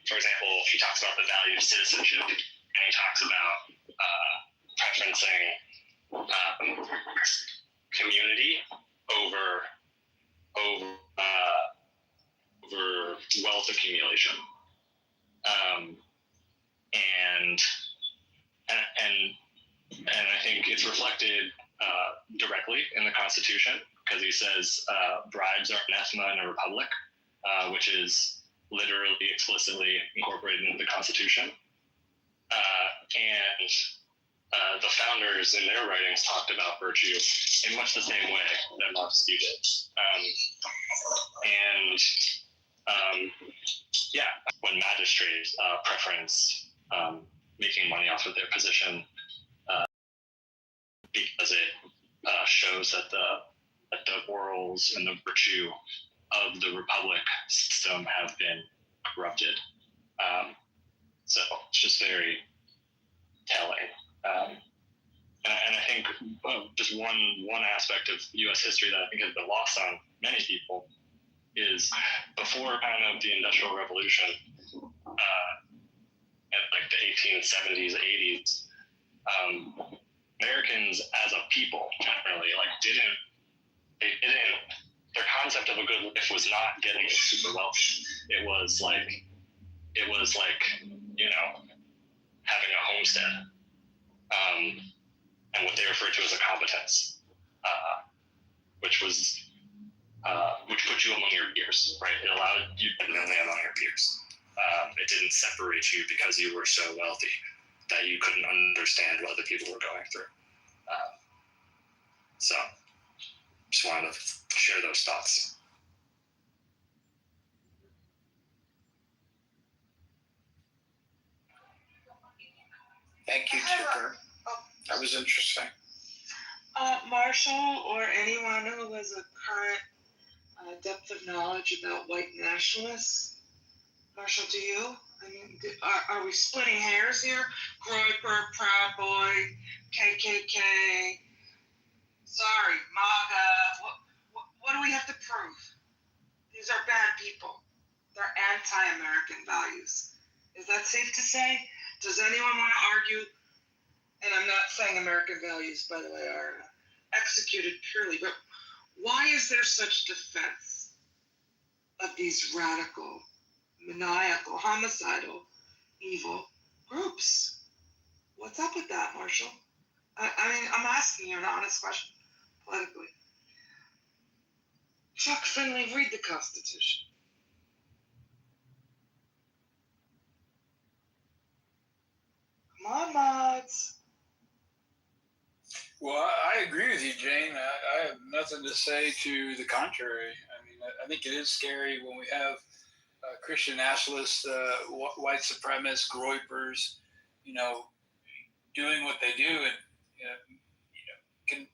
For example, he talks about the value of citizenship, and he talks about preferencing community over wealth accumulation. And it's reflected directly in the Constitution because he says bribes are anathema in a republic, which is literally explicitly incorporated into the Constitution. And the founders in their writings talked about virtue in much the same way that Montesquieu did. When magistrates preference making money off of their position because it shows that the morals and the virtue of the republic system have been corrupted. So it's just very telling. And I think just one aspect of U.S. history that I think has been lost on many people is before kind of the Industrial Revolution, at like the 1870s, 80s, Americans as a people generally their concept of a good life was not getting super wealthy. It was like having a homestead, and what they referred to as a competence, which put you among your peers, right? It allowed you to be among your peers. It didn't separate you because you were so wealthy that you couldn't understand what other people were going through. So just wanted to share those thoughts. Thank you, Tipper. That was interesting. Marshall or anyone who has a current depth of knowledge about white nationalists? Marshall, do you? I mean, are we splitting hairs here? Groyper, Proud Boy, KKK, sorry, MAGA. What do we have to prove? These are bad people. They're anti-American values. Is that safe to say? Does anyone want to argue? And I'm not saying American values, by the way, are executed purely, but why is there such defense of these radical, maniacal, homicidal, evil groups? What's up with that, Marshall? I mean, I'm asking you an honest question, politically. Chuck Finley, read the Constitution. Come on, mods. Well, I agree with you, Jane. I have nothing to say to the contrary. I mean, I think it is scary when we have Christian nationalists, white supremacists, groypers, doing what they do and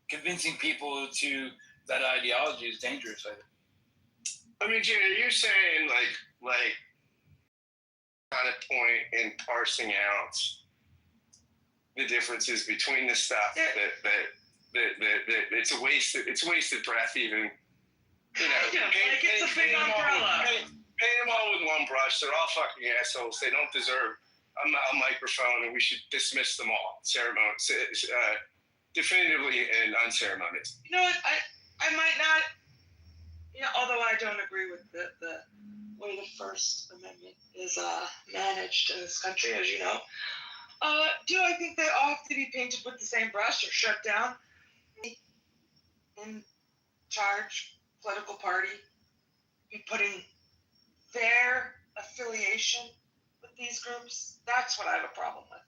convincing people to that ideology is dangerous, I think. I mean, Jane, are you saying like kind of point in parsing out the differences between the stuff that it's a wasted breath even, it's a big umbrella. Paint them all with one brush. They're all fucking assholes. They don't deserve a microphone, and we should dismiss them all definitively and unceremonious. You know what? I might not. Although I don't agree with the way the First Amendment is managed in this country, as you know. Do I think they all have to be painted with the same brush or shut down? In charge, political party, be putting their affiliation with these groups? That's what I have a problem with.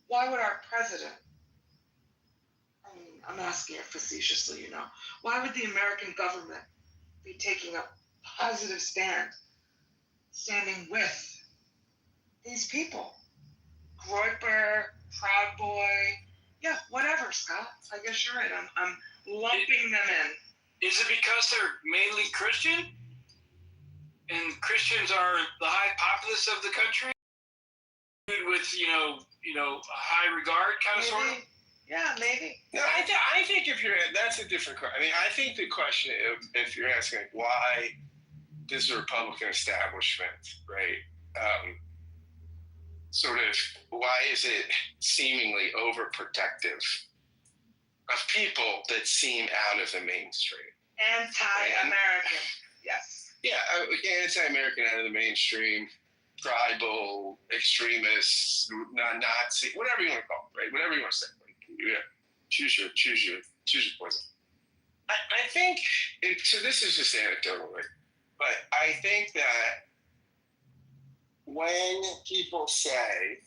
Why would our president, I mean, I'm asking it facetiously, why would the American government be taking a positive standing with these people? Groyper, Proud Boy, whatever, Scott. I guess you're right. I'm lumping them in. Is it because they're mainly Christian? And Christians are the high populace of the country? With, high regard kind of sort of? Yeah, maybe. No, I think that's a different question. I mean, I think the question, if you're asking why does the Republican establishment, right, sort of, why is it seemingly overprotective of people that seem out of the mainstream? Anti-American, yes. Yeah, anti-American, out of the mainstream, tribal, extremists, Nazi, whatever you want to call it, right? Whatever you want to say. choose your poison. I think, so this is just anecdotal, right? But I think that when people say,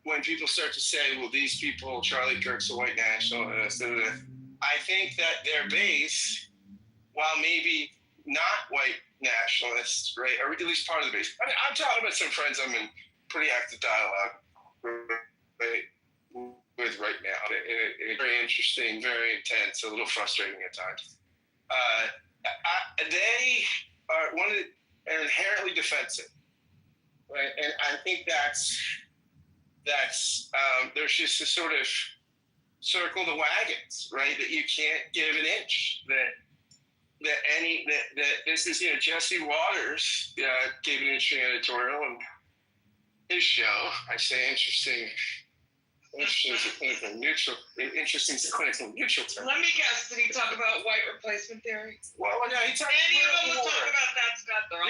when people start to say, well, these people, Charlie Kirk's a white nationalist, I think that their base, while maybe not white nationalists, right, or at least part of the base. I mean, I'm talking about some friends I'm in pretty active dialogue with right now. Very interesting, very intense, a little frustrating at times. They are inherently defensive, right? And I think that's there's just a sort of circle the wagons, right? That you can't give an inch. That this is, Jesse Waters gave an interesting editorial on his show. I say interesting is a clinical neutral. Interesting is a clinical neutral term. Let me guess. Did he talk about white replacement theory? Well, no, he talked Any of them about would talk about that, Scott. They're all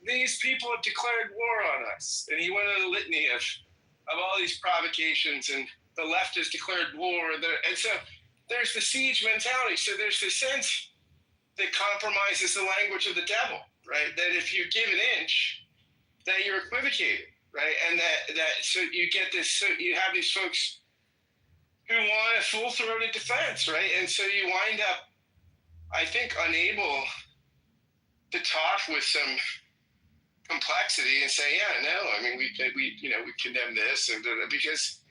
these people have declared war on us, and he went on a litany of all these provocations, and the left has declared war, and so there's the siege mentality. So there's the sense that compromise is the language of the devil, right? That if you give an inch, that you're equivocating, right? And that so you get this, so you have these folks who want a full-throated defense, right? And so you wind up, I think, unable to talk with some complexity and say, yeah, no, I mean, we condemn this, and because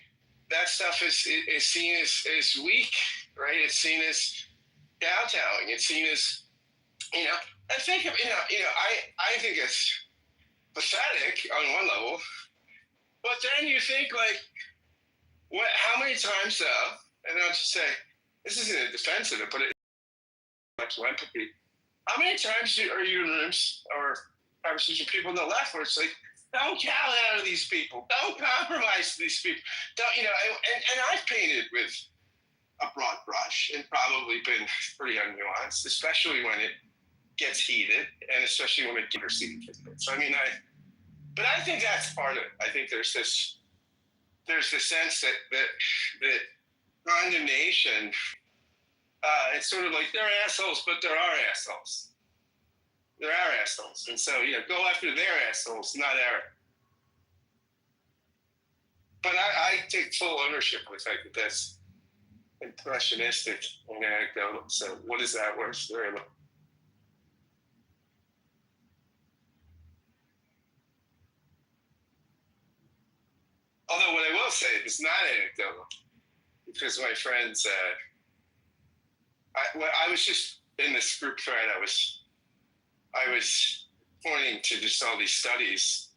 that stuff is seen as weak, right? It's seen as kowtowing. It's seen as, I think, I think it's pathetic on one level, but then you think, like, how many times though, and I'll just say, this isn't a defense of it, but it's empathy. How many times are you in rooms or conversations with people on the left where it's like, don't cow out of these people, don't compromise these people, don't, and I've painted with a broad brush and probably been pretty unnuanced, especially when it gets heated and especially when it gets heated. So but I think that's part of it. I think there's this sense that condemnation, it's sort of like they're assholes, but there are assholes. There are assholes. And so, go after their assholes, not our. But I take full ownership of the fact that that's impressionistic and anecdotal. So what is that worth? Very little. Although what I will say is not anecdotal, because my friends, I was just in this group thread. I was pointing to just all these studies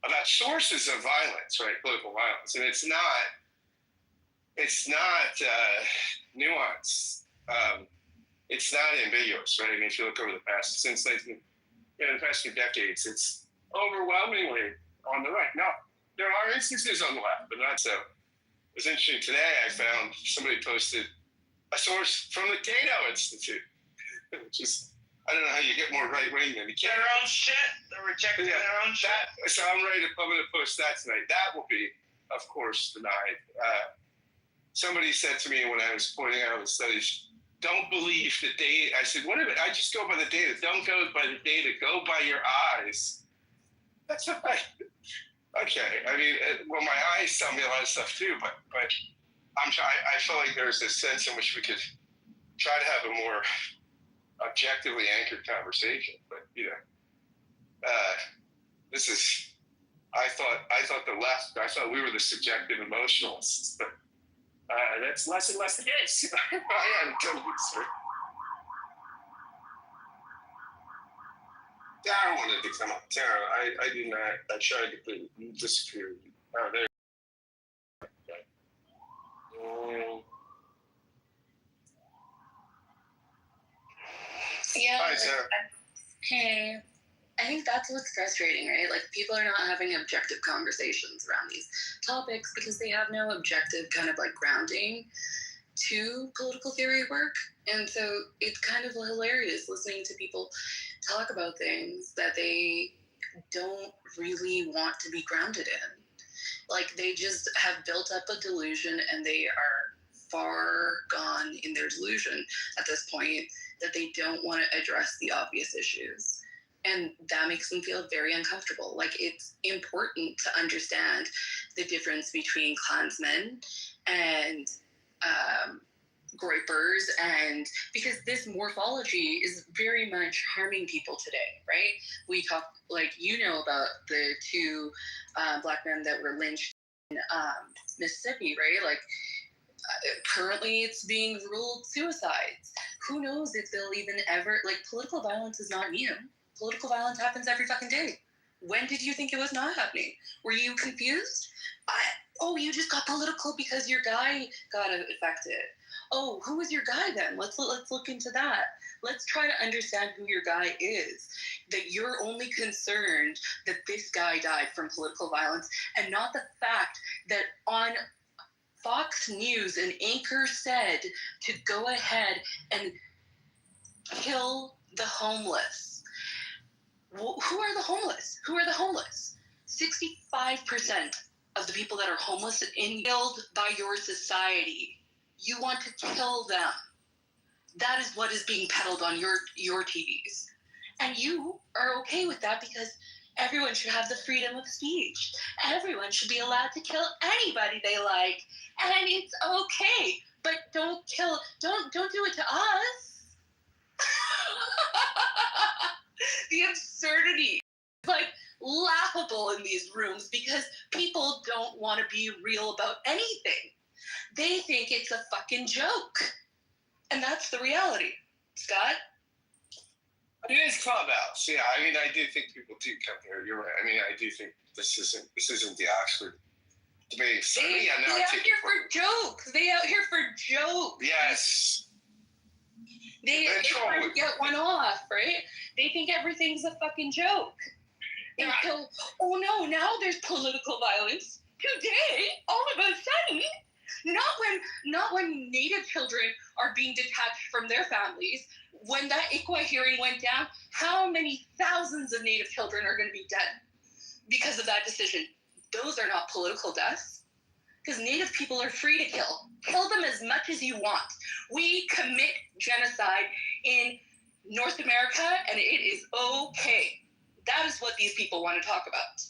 about sources of violence, right? Political violence, and it's not nuanced. It's not ambiguous, right? I mean, if you look over the past, the past few decades, it's overwhelmingly on the right. Now, there are instances on the left, but not so. It was interesting today. I found somebody posted a source from the Cato Institute, which is, I don't know how you get more right wing than the Cato. Their own shit. They're rejecting their own shit. So I'm going to post that tonight. That will be, of course, denied. Somebody said to me when I was pointing out the studies, don't believe the data. I said, what if I just go by the data? Don't go by the data. Go by your eyes. That's right. Okay. I mean, well, my eyes tell me a lot of stuff too, but I feel like there's this sense in which we could try to have a more objectively anchored conversation. But this is. I thought the left. I thought we were the subjective emotionalists, but that's less and less the case. I am totally sorry. Tara wanted to come up. Tara, I did not. I tried to put you disappeared. Oh, there. Yeah. Hi, Tara. Hey. I think that's what's frustrating, right? Like, people are not having objective conversations around these topics because they have no objective kind of like grounding to political theory work. And so it's kind of hilarious listening to people talk about things that they don't really want to be grounded in. Like, they just have built up a delusion, and they are far gone in their delusion at this point that they don't want to address the obvious issues. And that makes them feel very uncomfortable. Like, it's important to understand the difference between Klansmen and groypers, and because this morphology is very much harming people today, right? We talk, like, you know, about the two black men that were lynched in Mississippi, right? Like, currently it's being ruled suicides. Who knows if they'll even ever, like, political violence is not new. Political violence happens every fucking day. When did you think it was not happening? Were you confused? Oh, you just got political because your guy got affected. Oh, who was your guy then? Let's look into that. Let's try to understand who your guy is. That you're only concerned that this guy died from political violence, and not the fact that on Fox News an anchor said to go ahead and kill the homeless. Who are the homeless? Who are the homeless? 65% of the people that are homeless and killed by your society. You want to kill them. That is what is being peddled on your TVs. And you are okay with that because everyone should have the freedom of speech. Everyone should be allowed to kill anybody they like. And it's okay. But don't do it to us. The absurdity, like, laughable in these rooms because people don't want to be real about anything. They think it's a fucking joke. And that's the reality. Scott? It is Clubhouse. Yeah, I mean, I do think people do come here. You're right. I mean, I do think this isn't the Oxford debate. They out here for jokes. They out here for jokes. Yes. They try to get one off, right? They think everything's a fucking joke. Until, oh no, now there's political violence. Today, all of a sudden, not when Native children are being detached from their families. When that ICWA hearing went down, how many thousands of Native children are going to be dead because of that decision? Those are not political deaths. Because Native people are free to kill. Kill them as much as you want. We commit genocide in North America, and it is okay. That is what these people want to talk about.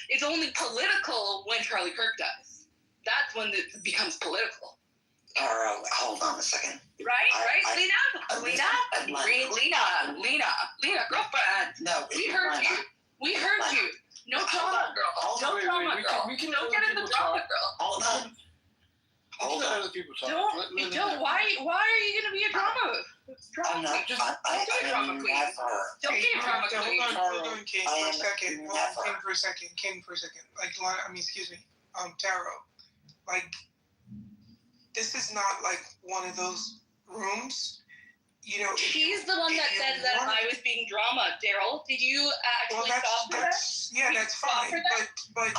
It's only political when Charlie Kirk dies. That's when it becomes political. Hold on a second. Right, Lena, girlfriend. No, We heard you. No drama, girl. No drama, girl. We can don't get in the drama, girl. Hold on. Hold on. Other people talk. Don't. Why are you gonna be a drama? I'm not. Don't be a drama queen. Don't be a drama queen. Hold on, King, for a second. King, for a second. Like, excuse me. Taro. Like, this is not like one of those rooms. You know, she's the one that said that I was being drama. Daryl, did you actually stop for that? Yeah, that's fine. But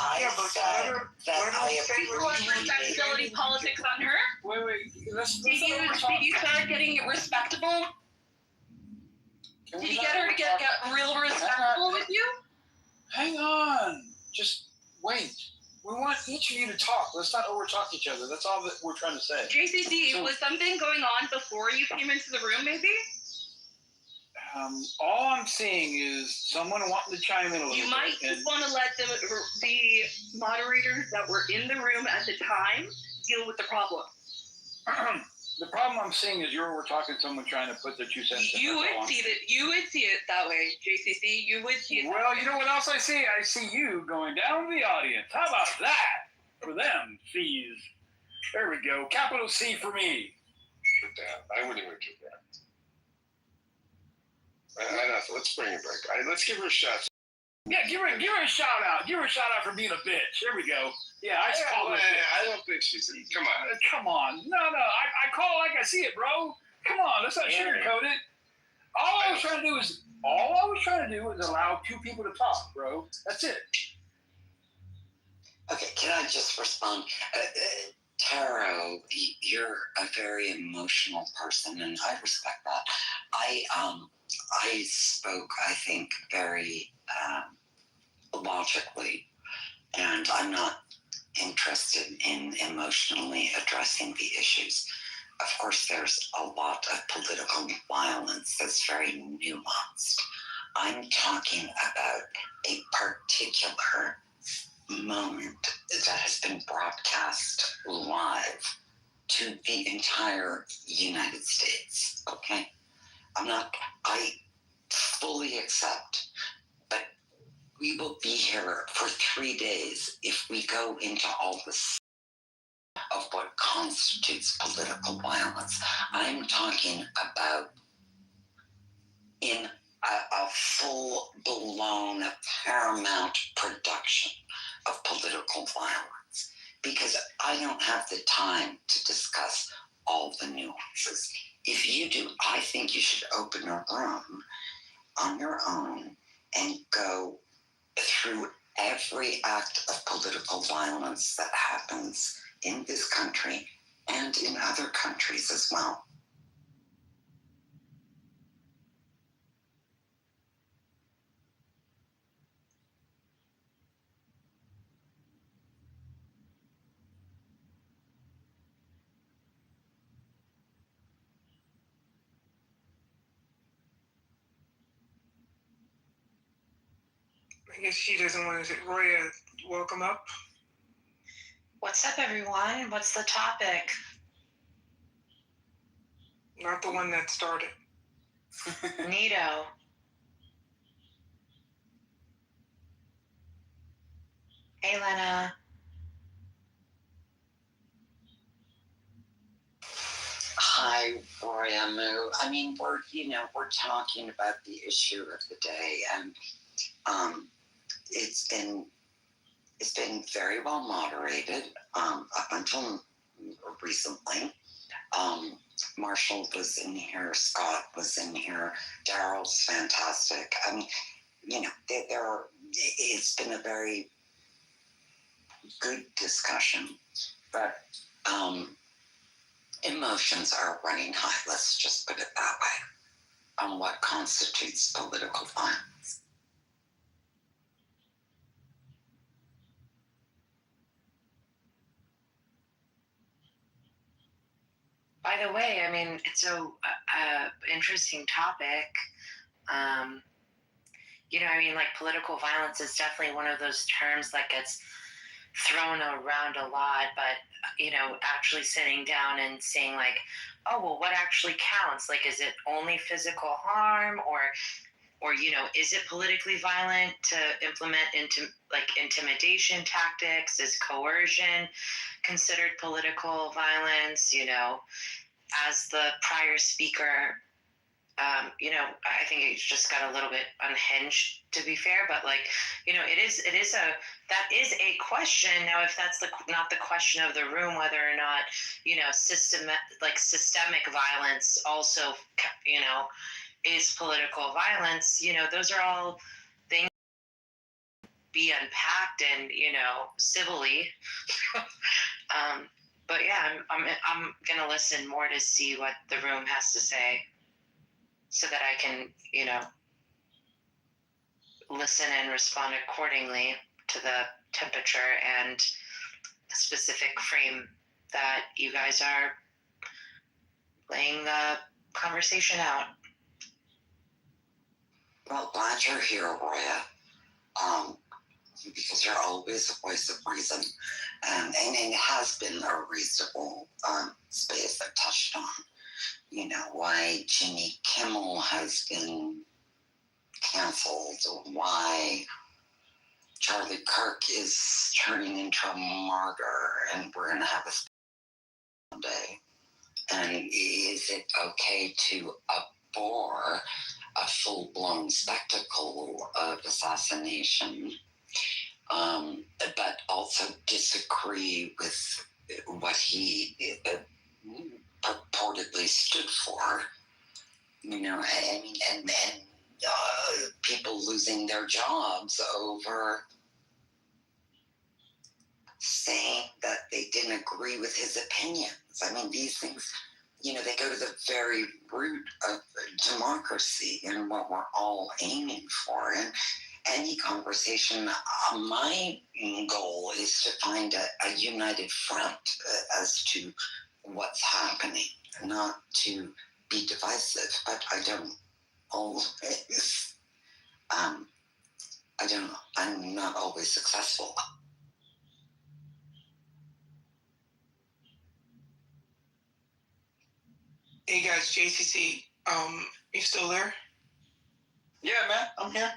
you want respectability politics on her? Wait. Did you start getting respectable? Did you get her to get real respectable with you? Hang on. Just wait. We want each of you to talk. Let's not over-talk each other. That's all that we're trying to say. JCC, was something going on before you came into the room, maybe? All I'm seeing is someone wanting to chime in a little bit. You might just want to let the moderators that were in the room at the time deal with the problem. The problem I'm seeing is you're over-talking someone trying to put their 2 cents in. You would see it that way, JCC. You would see it. Well, you know what else I see? I see you going down to the audience. How about that? For them, C's. There we go. Capital C for me. I wouldn't even do that. Let's bring it back. Let's give her a shot. Yeah, give her a shout out. Give her a shout out for being a bitch. There we go. Yeah, I call her. I don't think she's. Come on. Come on. No. I call like I see it, bro. Come on. Let's not sugarcoat it. All I was trying to do was allow 2 people to talk, bro. That's it. Okay, can I just respond? Taro, you're a very emotional person, and I respect that. I spoke, I think, very logically, and I'm not interested in emotionally addressing the issues. Of course, there's a lot of political violence that's very nuanced. I'm talking about a particular moment that has been broadcast live to the entire United States, okay? I fully accept, but we will be here for 3 days if we go into all this of what constitutes political violence. I'm talking about in a full-blown paramount production of political violence, because I don't have the time to discuss all the nuances. If you do, I think you should open a room on your own and go through every act of political violence that happens in this country and in other countries as well. I guess she doesn't want to. Roya, welcome up. What's up, everyone? What's the topic? Not the one that started. Nito. Hey, Lena. Hi, Roya Moo. I mean, we're talking about the issue of the day, and it's been very well moderated up until recently. Marshall was in here, Scott was in here, Daryl's fantastic. I mean, it's been a very good discussion, but emotions are running high, let's just put it that way, on what constitutes political violence. By the way, I mean, it's a interesting topic. I mean, like, political violence is definitely one of those terms that gets thrown around a lot, but, actually sitting down and saying, like, oh, well, what actually counts? Like, is it only physical harm, or is it politically violent to implement intimidation tactics? Is coercion considered political violence? As the prior speaker, I think it just got a little bit unhinged, to be fair, but that is a question. Now, if that's not the question of the room, whether or not, systemic violence also, is political violence, those are all things be unpacked and, civilly. But yeah, I'm gonna listen more to see what the room has to say, so that I can, listen and respond accordingly to the temperature and specific frame that you guys are laying the conversation out. Well, glad you're here, Roya. Because you're always a voice of reason. And it has been a reasonable space that touched on, why Jimmy Kimmel has been canceled, why Charlie Kirk is turning into a martyr, and we're going to have a someday. And is it okay to abhor a full-blown spectacle of assassination, but also disagree with what he purportedly stood for? And people losing their jobs over saying that they didn't agree with his opinions. I mean, these things, they go to the very root of democracy and what we're all aiming for. any conversation. My goal is to find a united front as to what's happening, not to be divisive, but I don't always, I'm not always successful. Hey guys, JCC, you still there? Yeah, man, I'm here.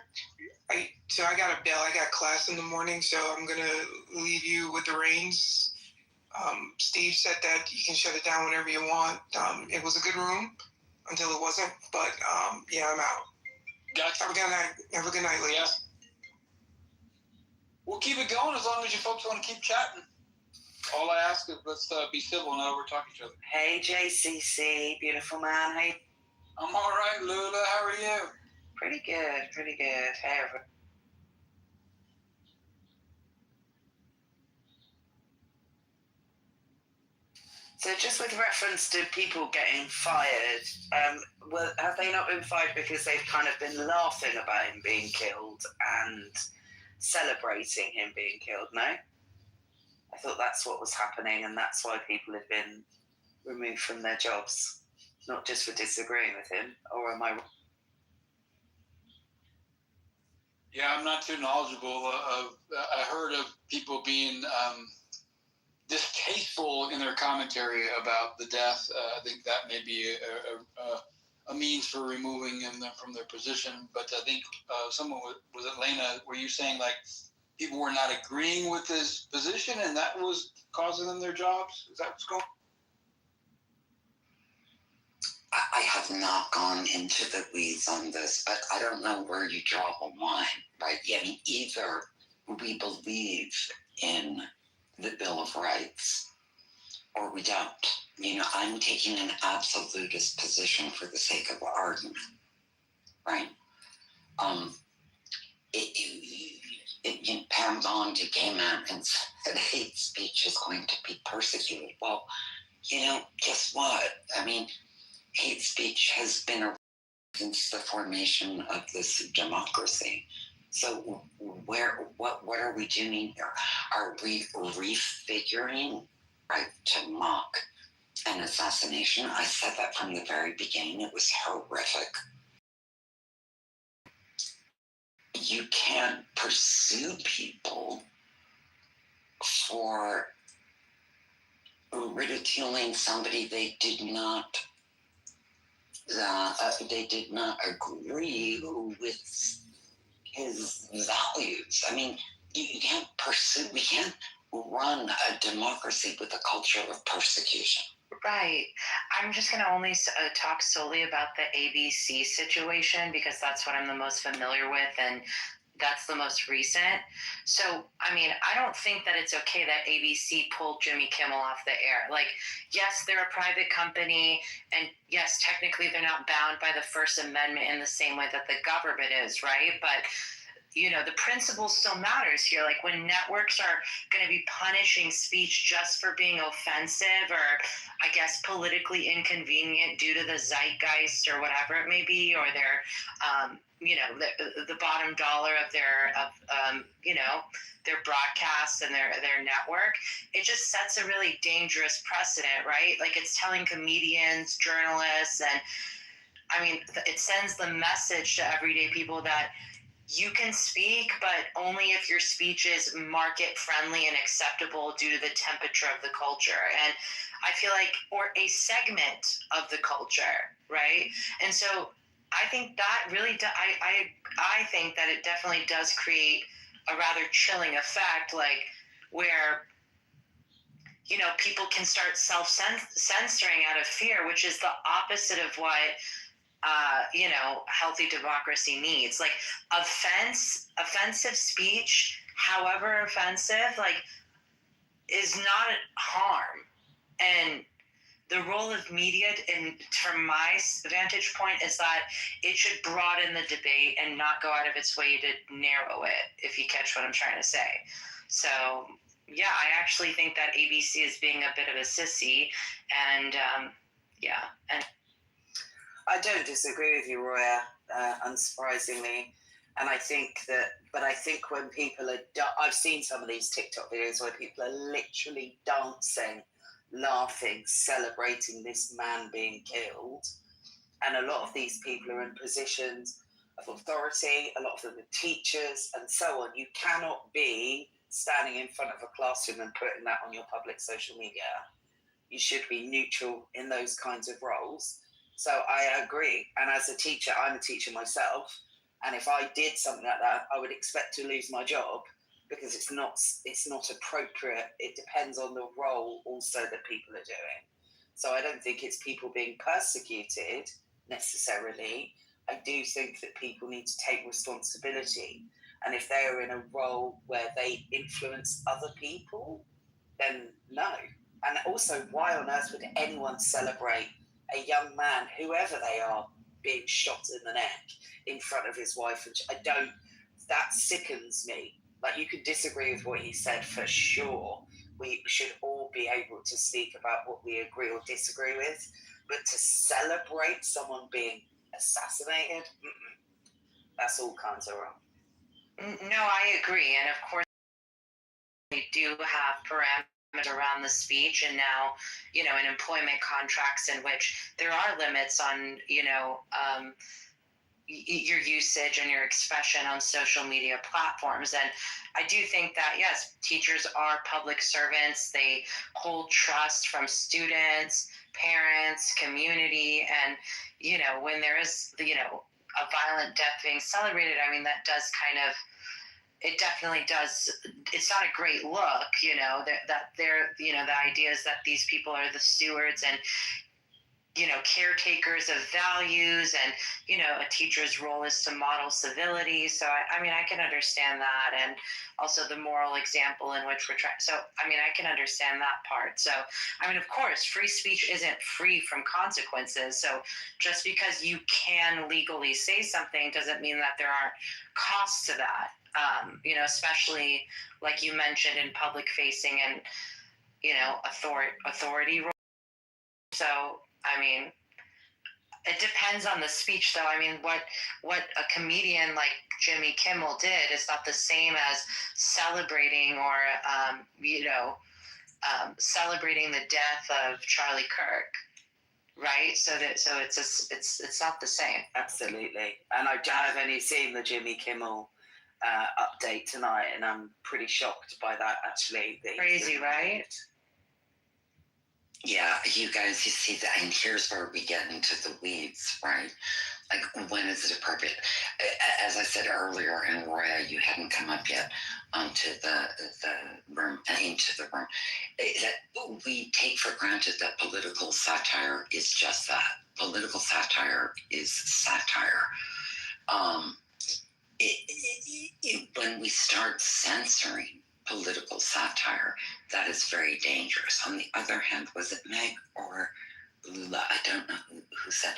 So I got a bail. I got class in the morning, so I'm gonna leave you with the reins. Steve said that you can shut it down whenever you want. It was a good room until it wasn't, but yeah, I'm out. Gotcha. Have a good night. Have a good night, ladies. Yeah. We'll keep it going as long as you folks want to keep chatting. All I ask is let's be civil and not overtalk each other. Hey, JCC, beautiful man. Hey. I'm all right, Lula. How are you? Pretty good, pretty good. Hey, everyone. So just with reference to people getting fired, have they not been fired because they've kind of been laughing about him being killed and celebrating him being killed? No? I thought that's what was happening, and that's why people have been removed from their jobs, not just for disagreeing with him, or am I wrong? Yeah, I'm not too knowledgeable. I heard of people being distasteful in their commentary about the death. I think that may be a means for removing them from their position. But I think someone was it Lena? Were you saying like people were not agreeing with his position, and that was causing them their jobs? Is that what's going on? I have not gone into the weeds on this, but I don't know where you draw the line, right? I mean, either we believe in the Bill of Rights or we don't. You know, I'm taking an absolutist position for the sake of argument, right? It pounds on to gay men and said hate speech is going to be persecuted. Well, you know, guess what? I mean, hate speech has been around since the formation of this democracy. So what are we doing here? Are we refiguring right to mock an assassination? I said that from the very beginning. It was horrific. You can't pursue people for ridiculing somebody they did not agree with his values. I mean, you can't pursue, we can't run a democracy with a culture of persecution. Right. I'm just going to only talk solely about the ABC situation because that's what I'm the most familiar with and that's the most recent. So, I mean, I don't think that it's okay that ABC pulled Jimmy Kimmel off the air. Like, yes, they're a private company, and yes, technically they're not bound by the First Amendment in the same way that the government is, right? But you know, the principle still matters here. Like when networks are going to be punishing speech just for being offensive or I guess politically inconvenient due to the zeitgeist or whatever it may be, or their, you know, the bottom dollar of their, you know, their broadcasts and their network, it just sets a really dangerous precedent, right? Like it's telling comedians, journalists, and I mean, it sends the message to everyday people that you can speak, but only if your speech is market friendly and acceptable due to the temperature of the culture. And I feel like, or a segment of the culture, right? And so I think that really, I think that it definitely does create a rather chilling effect, like where, you know, people can start self-censoring out of fear, which is the opposite of what you know, healthy democracy needs. Like offensive speech, however offensive, like is not harm. And the role of media, and from my vantage point, is that it should broaden the debate and not go out of its way to narrow it, if you catch what I'm trying to say. So, yeah, I actually think that ABC is being a bit of a sissy, and yeah, and I don't disagree with you, Roya, unsurprisingly. And I think when people are, I've seen some of these TikTok videos where people are literally dancing, laughing, celebrating this man being killed. And a lot of these people are in positions of authority, a lot of them are teachers and so on. You cannot be standing in front of a classroom and putting that on your public social media. You should be neutral in those kinds of roles. So I agree. And as a teacher, I'm a teacher myself. And if I did something like that, I would expect to lose my job because it's not appropriate. It depends on the role also that people are doing. So I don't think it's people being persecuted necessarily. I do think that people need to take responsibility. And if they're in a role where they influence other people, then no. And also, why on earth would anyone celebrate a young man, whoever they are, being shot in the neck in front of his wife? That sickens me. Like, you could disagree with what he said for sure. We should all be able to speak about what we agree or disagree with, but to celebrate someone being assassinated, that's all kinds of wrong. No, I agree. And of course, we do have parameters around the speech, and now, in employment contracts in which there are limits on, your usage and your expression on social media platforms. And I do think that, yes, teachers are public servants. They hold trust from students, parents, community. And, when there is, a violent death being celebrated, I mean, that does it definitely does. It's not a great look, the idea is that these people are the stewards and, caretakers of values, and, a teacher's role is to model civility. So, I mean, I can understand that. And also the moral example in which we're trying. So, I mean, I can understand that part. So, I mean, of course, free speech isn't free from consequences. So just because you can legally say something doesn't mean that there aren't costs to that. Especially like you mentioned in public facing and, authority roles. So, I mean, it depends on the speech, though. I mean, what a comedian like Jimmy Kimmel did is not the same as celebrating or, celebrating the death of Charlie Kirk, right? So it's not the same. Absolutely. And I've only seen the Jimmy Kimmel update tonight, and I'm pretty shocked by that, actually. Crazy, right? Yeah, you guys, you see that, and here's where we get into the weeds, right? Like, when is it appropriate? As I said earlier, and Roya, you hadn't come up yet onto the room, into the room, that we take for granted that political satire is just that. Political satire is satire. When we start censoring political satire, that is very dangerous. On the other hand, was it Meg or Lula? I don't know who said,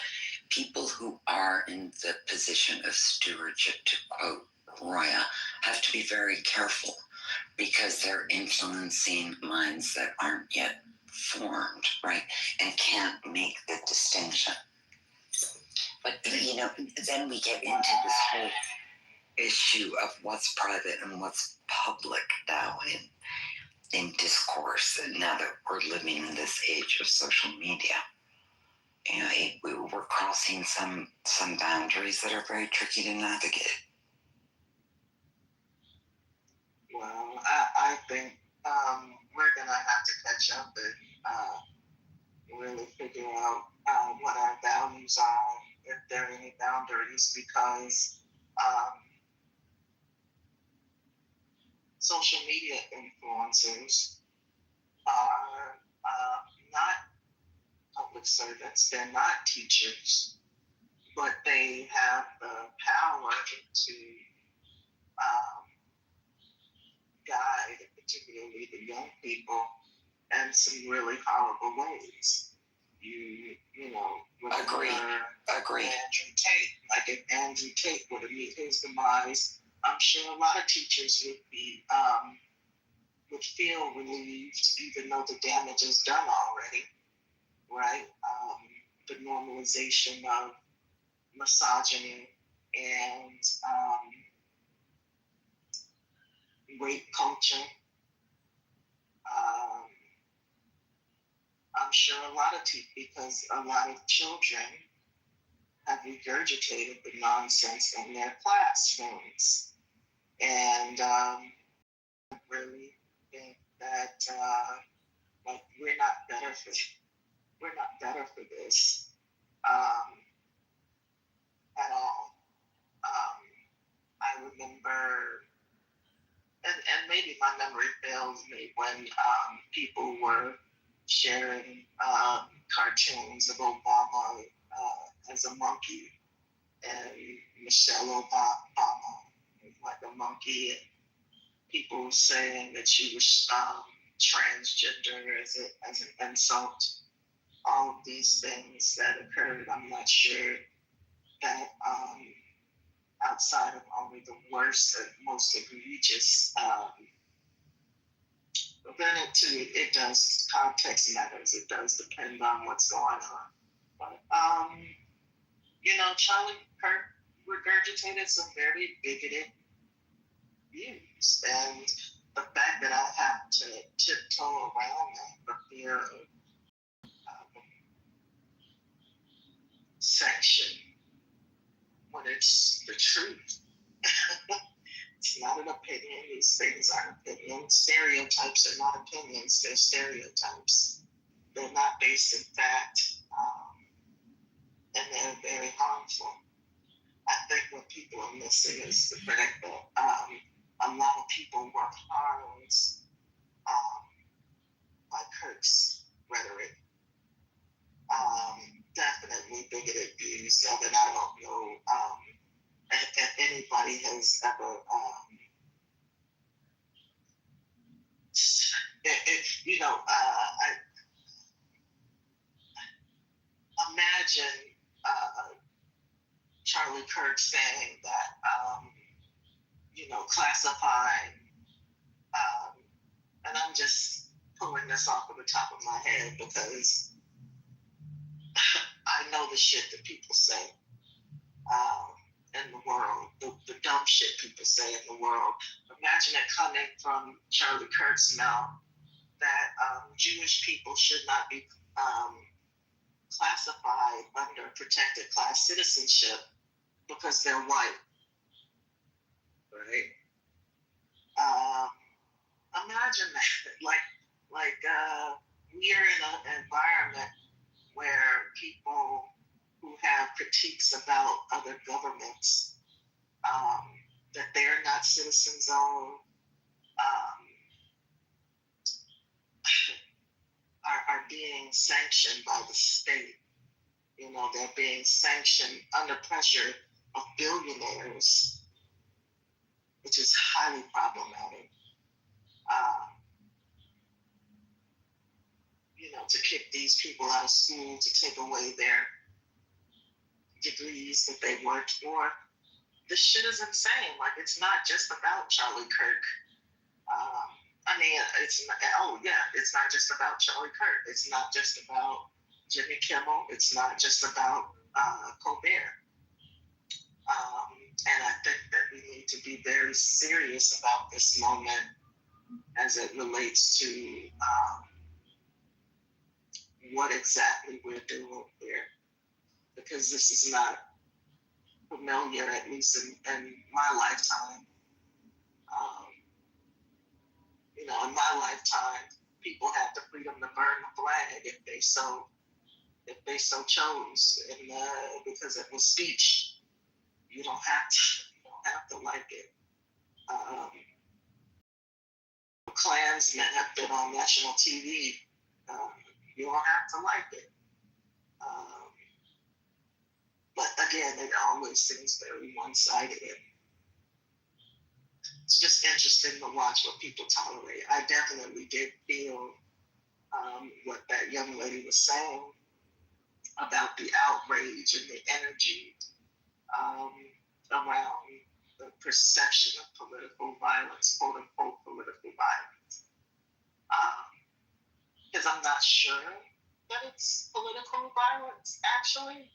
people who are in the position of stewardship, to quote Roya, have to be very careful because they're influencing minds that aren't yet formed, right? And can't make the distinction. But, then we get into this whole issue of what's private and what's public now in discourse, and now that we're living in this age of social media. We're crossing some boundaries that are very tricky to navigate. Well, I think we're going to have to catch up and really figure out what our values are, if there are any boundaries, because social media influencers are not public servants. They're not teachers, but they have the power to guide, particularly the young people, in some really horrible ways. Agree. Andrew Tate, like if Andrew Tate were to meet his demise, I'm sure a lot of teachers would feel relieved, even though the damage is done already, right? The normalization of misogyny and rape culture. I'm sure a lot of because a lot of children have regurgitated the nonsense in their classrooms, and I really think that like we're not better for this at all. I remember, and maybe my memory fails me, when people were sharing cartoons of Obama as a monkey, and Michelle Obama was like a monkey, and people were saying that she was transgender as an insult. All of these things that occurred, I'm not sure that outside of only the worst and most egregious, but then it does, context matters. It does depend on what's going on. But Charlie Kirk regurgitated some very bigoted views, and the fact that I have to tiptoe around that for fear of sanction when it's the truth. It's not an opinion. These things aren't opinions. Stereotypes are not opinions. They're stereotypes. They're not based in fact, and they're very harmful. I think what people are missing is the fact that a lot of people were harmed by Kirk's rhetoric. Definitely bigoted views of it. I don't know if anybody has ever I imagine Charlie Kirk saying that classifying, and I'm just pulling this off of the top of my head because I know the shit that people say in the world, the dumb shit people say in the world. Imagine it coming from Charlie Kirk's mouth that Jewish people should not be classified under protected class citizenship because they're white, right? Imagine that, like we're in an environment where people who have critiques about other governments that they're not citizens of are being sanctioned by the state. They're being sanctioned under pressure of billionaires, which is highly problematic. To kick these people out of school, to take away their degrees that they worked for. This shit is insane. Like, it's not just about Charlie Kirk. It's not just about Charlie Kirk. It's not just about Jimmy Kimmel. It's not just about Colbert. And I think that we need to be very serious about this moment as it relates to what exactly we're doing here. Because this is not familiar, at least in my lifetime. In my lifetime, people had the freedom to burn the flag if they so chose, and because it was speech. You don't have to like it. Klansmen have been on national TV. You don't have to like it. But again, it always seems very one-sided. It's just interesting to watch what people tolerate. I definitely did feel what that young lady was saying about the outrage and the energy around the perception of political violence, quote unquote political violence. Because I'm not sure that it's political violence, actually.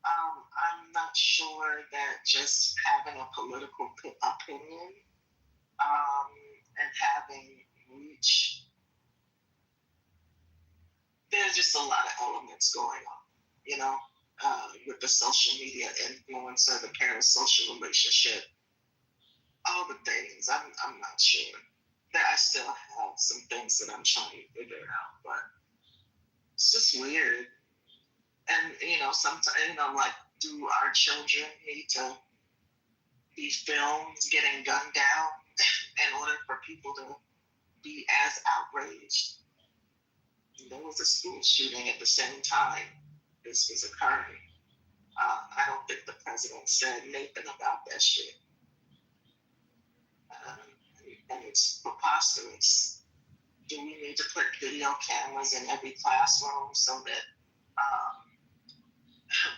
I'm not sure that just having a political opinion having reach. There's just a lot of elements going on, you know, with the social media influencer, the parent-social relationship, all the things. I'm not sure. That I still have some things that I'm trying to figure out, but it's just weird. And you know, sometimes, you know, like, do our children need to be filmed getting gunned down in order for people to be as outraged? There was a school shooting at the same time this was occurring. I don't think the president said anything about that shit. And it's preposterous. Do we need to put video cameras in every classroom so that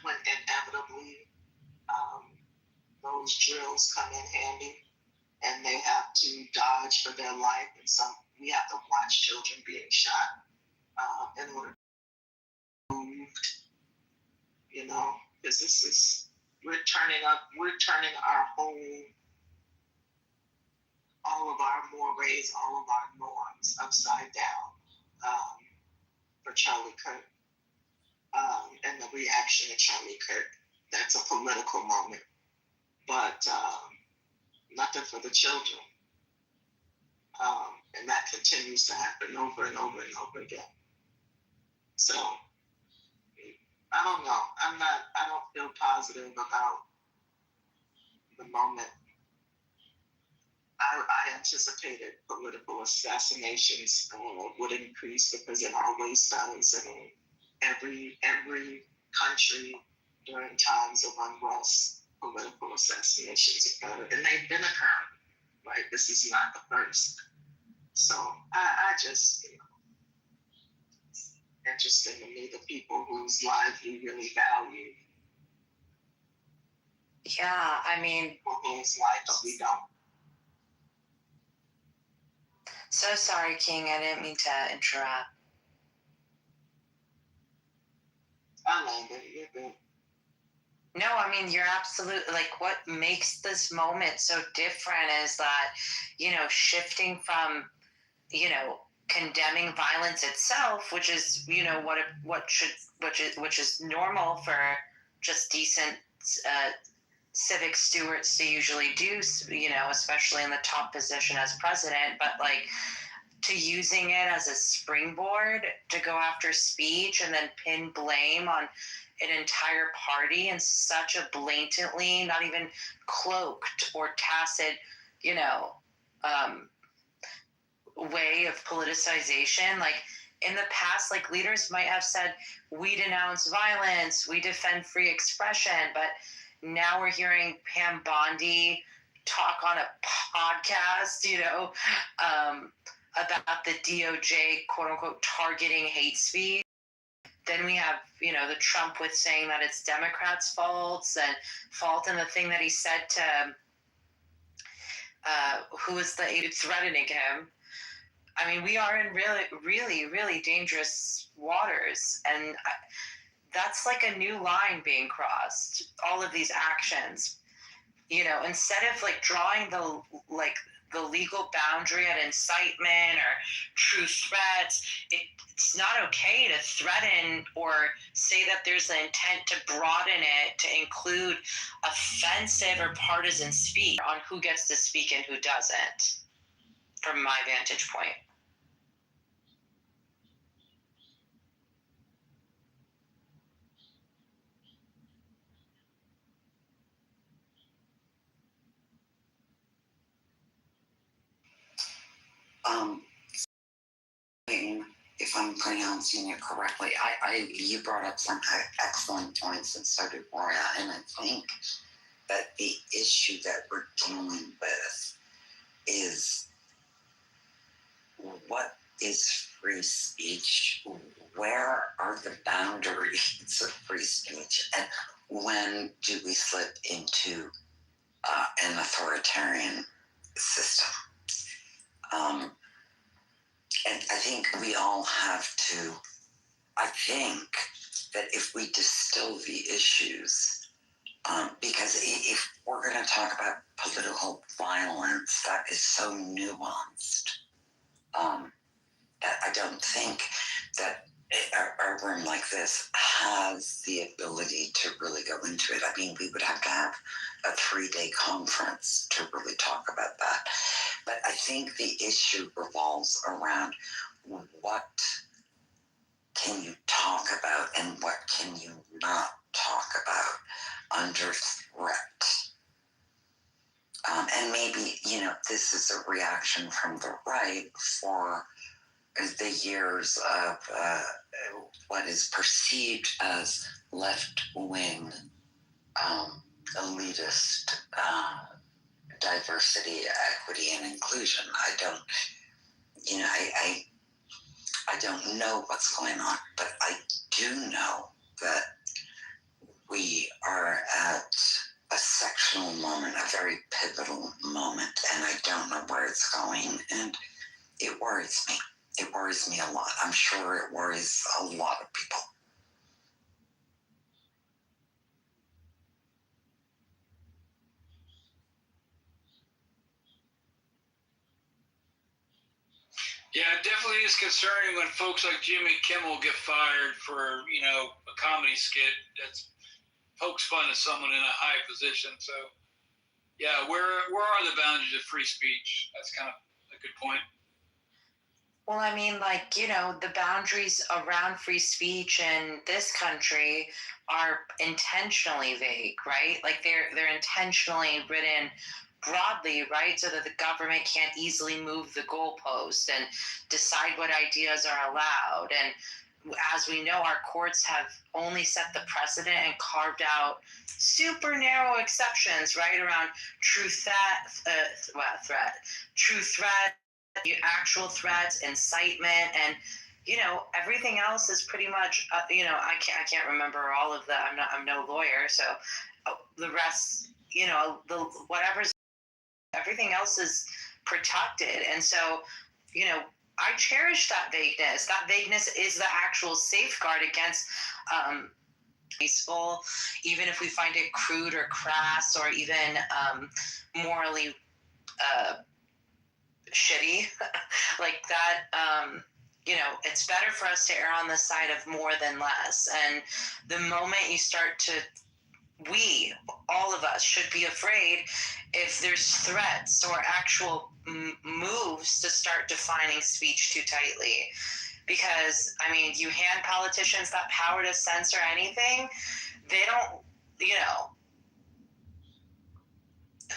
when inevitably those drills come in handy and they have to dodge for their life, and we have to watch children being shot in order to move, you know, because we're turning all of our mores, all of our norms upside down for Charlie Kirk. And the reaction to Charlie Kirk, that's a political moment, but nothing for the children. And that continues to happen over and over and over again. So, I don't know. I don't feel positive about the moment. I anticipated political assassinations would increase because it always does. I mean, every country during times of unrest, political assassinations occur, and they've been occurring. Right? This is not the first. So I just, you know, it's interesting to me, the people whose lives we really value. Yeah, I mean, whose lives we don't. So sorry, King. I didn't mean to interrupt. I landed. You're good. No, I mean, you're absolutely, like, what makes this moment so different is that, you know, shifting from, you know, condemning violence itself, which is, you know, which is normal for just decent civic stewards to usually do, you know, especially in the top position as president, but like to using it as a springboard to go after speech and then pin blame on an entire party in such a blatantly, not even cloaked or tacit, you know, way of politicization. Like in the past, like leaders might have said, we denounce violence, we defend free expression, but now we're hearing Pam Bondi talk on a podcast, you know, about the DOJ, quote unquote, targeting hate speech. Then we have, you know, the Trump with saying that it's Democrats' fault in the thing that he said to who was threatening him. I mean, we are in really, really, really dangerous waters, and that's like a new line being crossed. All of these actions, you know, instead of like drawing the legal boundary at incitement or true threats, it's not okay to threaten or say that there's an intent to broaden it to include offensive or partisan speech on who gets to speak and who doesn't, from my vantage point. If I'm pronouncing it correctly, you brought up some excellent points, and so did Roya, and I think that the issue that we're dealing with is what is free speech? Where are the boundaries of free speech? And when do we slip into an authoritarian system? And I think we all have to, I think that if we distill the issues Because if we're going to talk about political violence, that is so nuanced that I don't think that a room like this has the ability to really go into it. I mean, we would have to have a 3-day conference to really talk about that. But I think the issue revolves around what can you talk about and what can you not talk about under threat. And maybe, this is a reaction from the right for the years of what is perceived as left-wing elitist diversity, equity, and inclusion. I don't know what's going on, but I do know that we are at a sectional moment, a very pivotal moment, and I don't know where it's going, and it worries me. It worries me a lot. I'm sure it worries a lot of people. Yeah, it definitely is concerning when folks like Jimmy Kimmel get fired for, a comedy skit that's pokes fun at someone in a high position. So, yeah, where are the boundaries of free speech? That's kind of a good point. Well, I mean, the boundaries around free speech in this country are intentionally vague, right? Like they're intentionally written broadly, right? So that the government can't easily move the goalpost and decide what ideas are allowed. And as we know, our courts have only set the precedent and carved out super narrow exceptions, right, around true threat, actual threats, incitement, and everything else is pretty much I can't remember all of that. I'm no lawyer, so the rest, the whatever's, everything else is protected. And so I cherish that vagueness. That vagueness is the actual safeguard against peaceful, even if we find it crude or crass or even morally shitty like that. It's better for us to err on the side of more than less. And the moment you start to, all of us should be afraid if there's threats or actual moves to start defining speech too tightly. Because, you hand politicians that power to censor anything, they don't,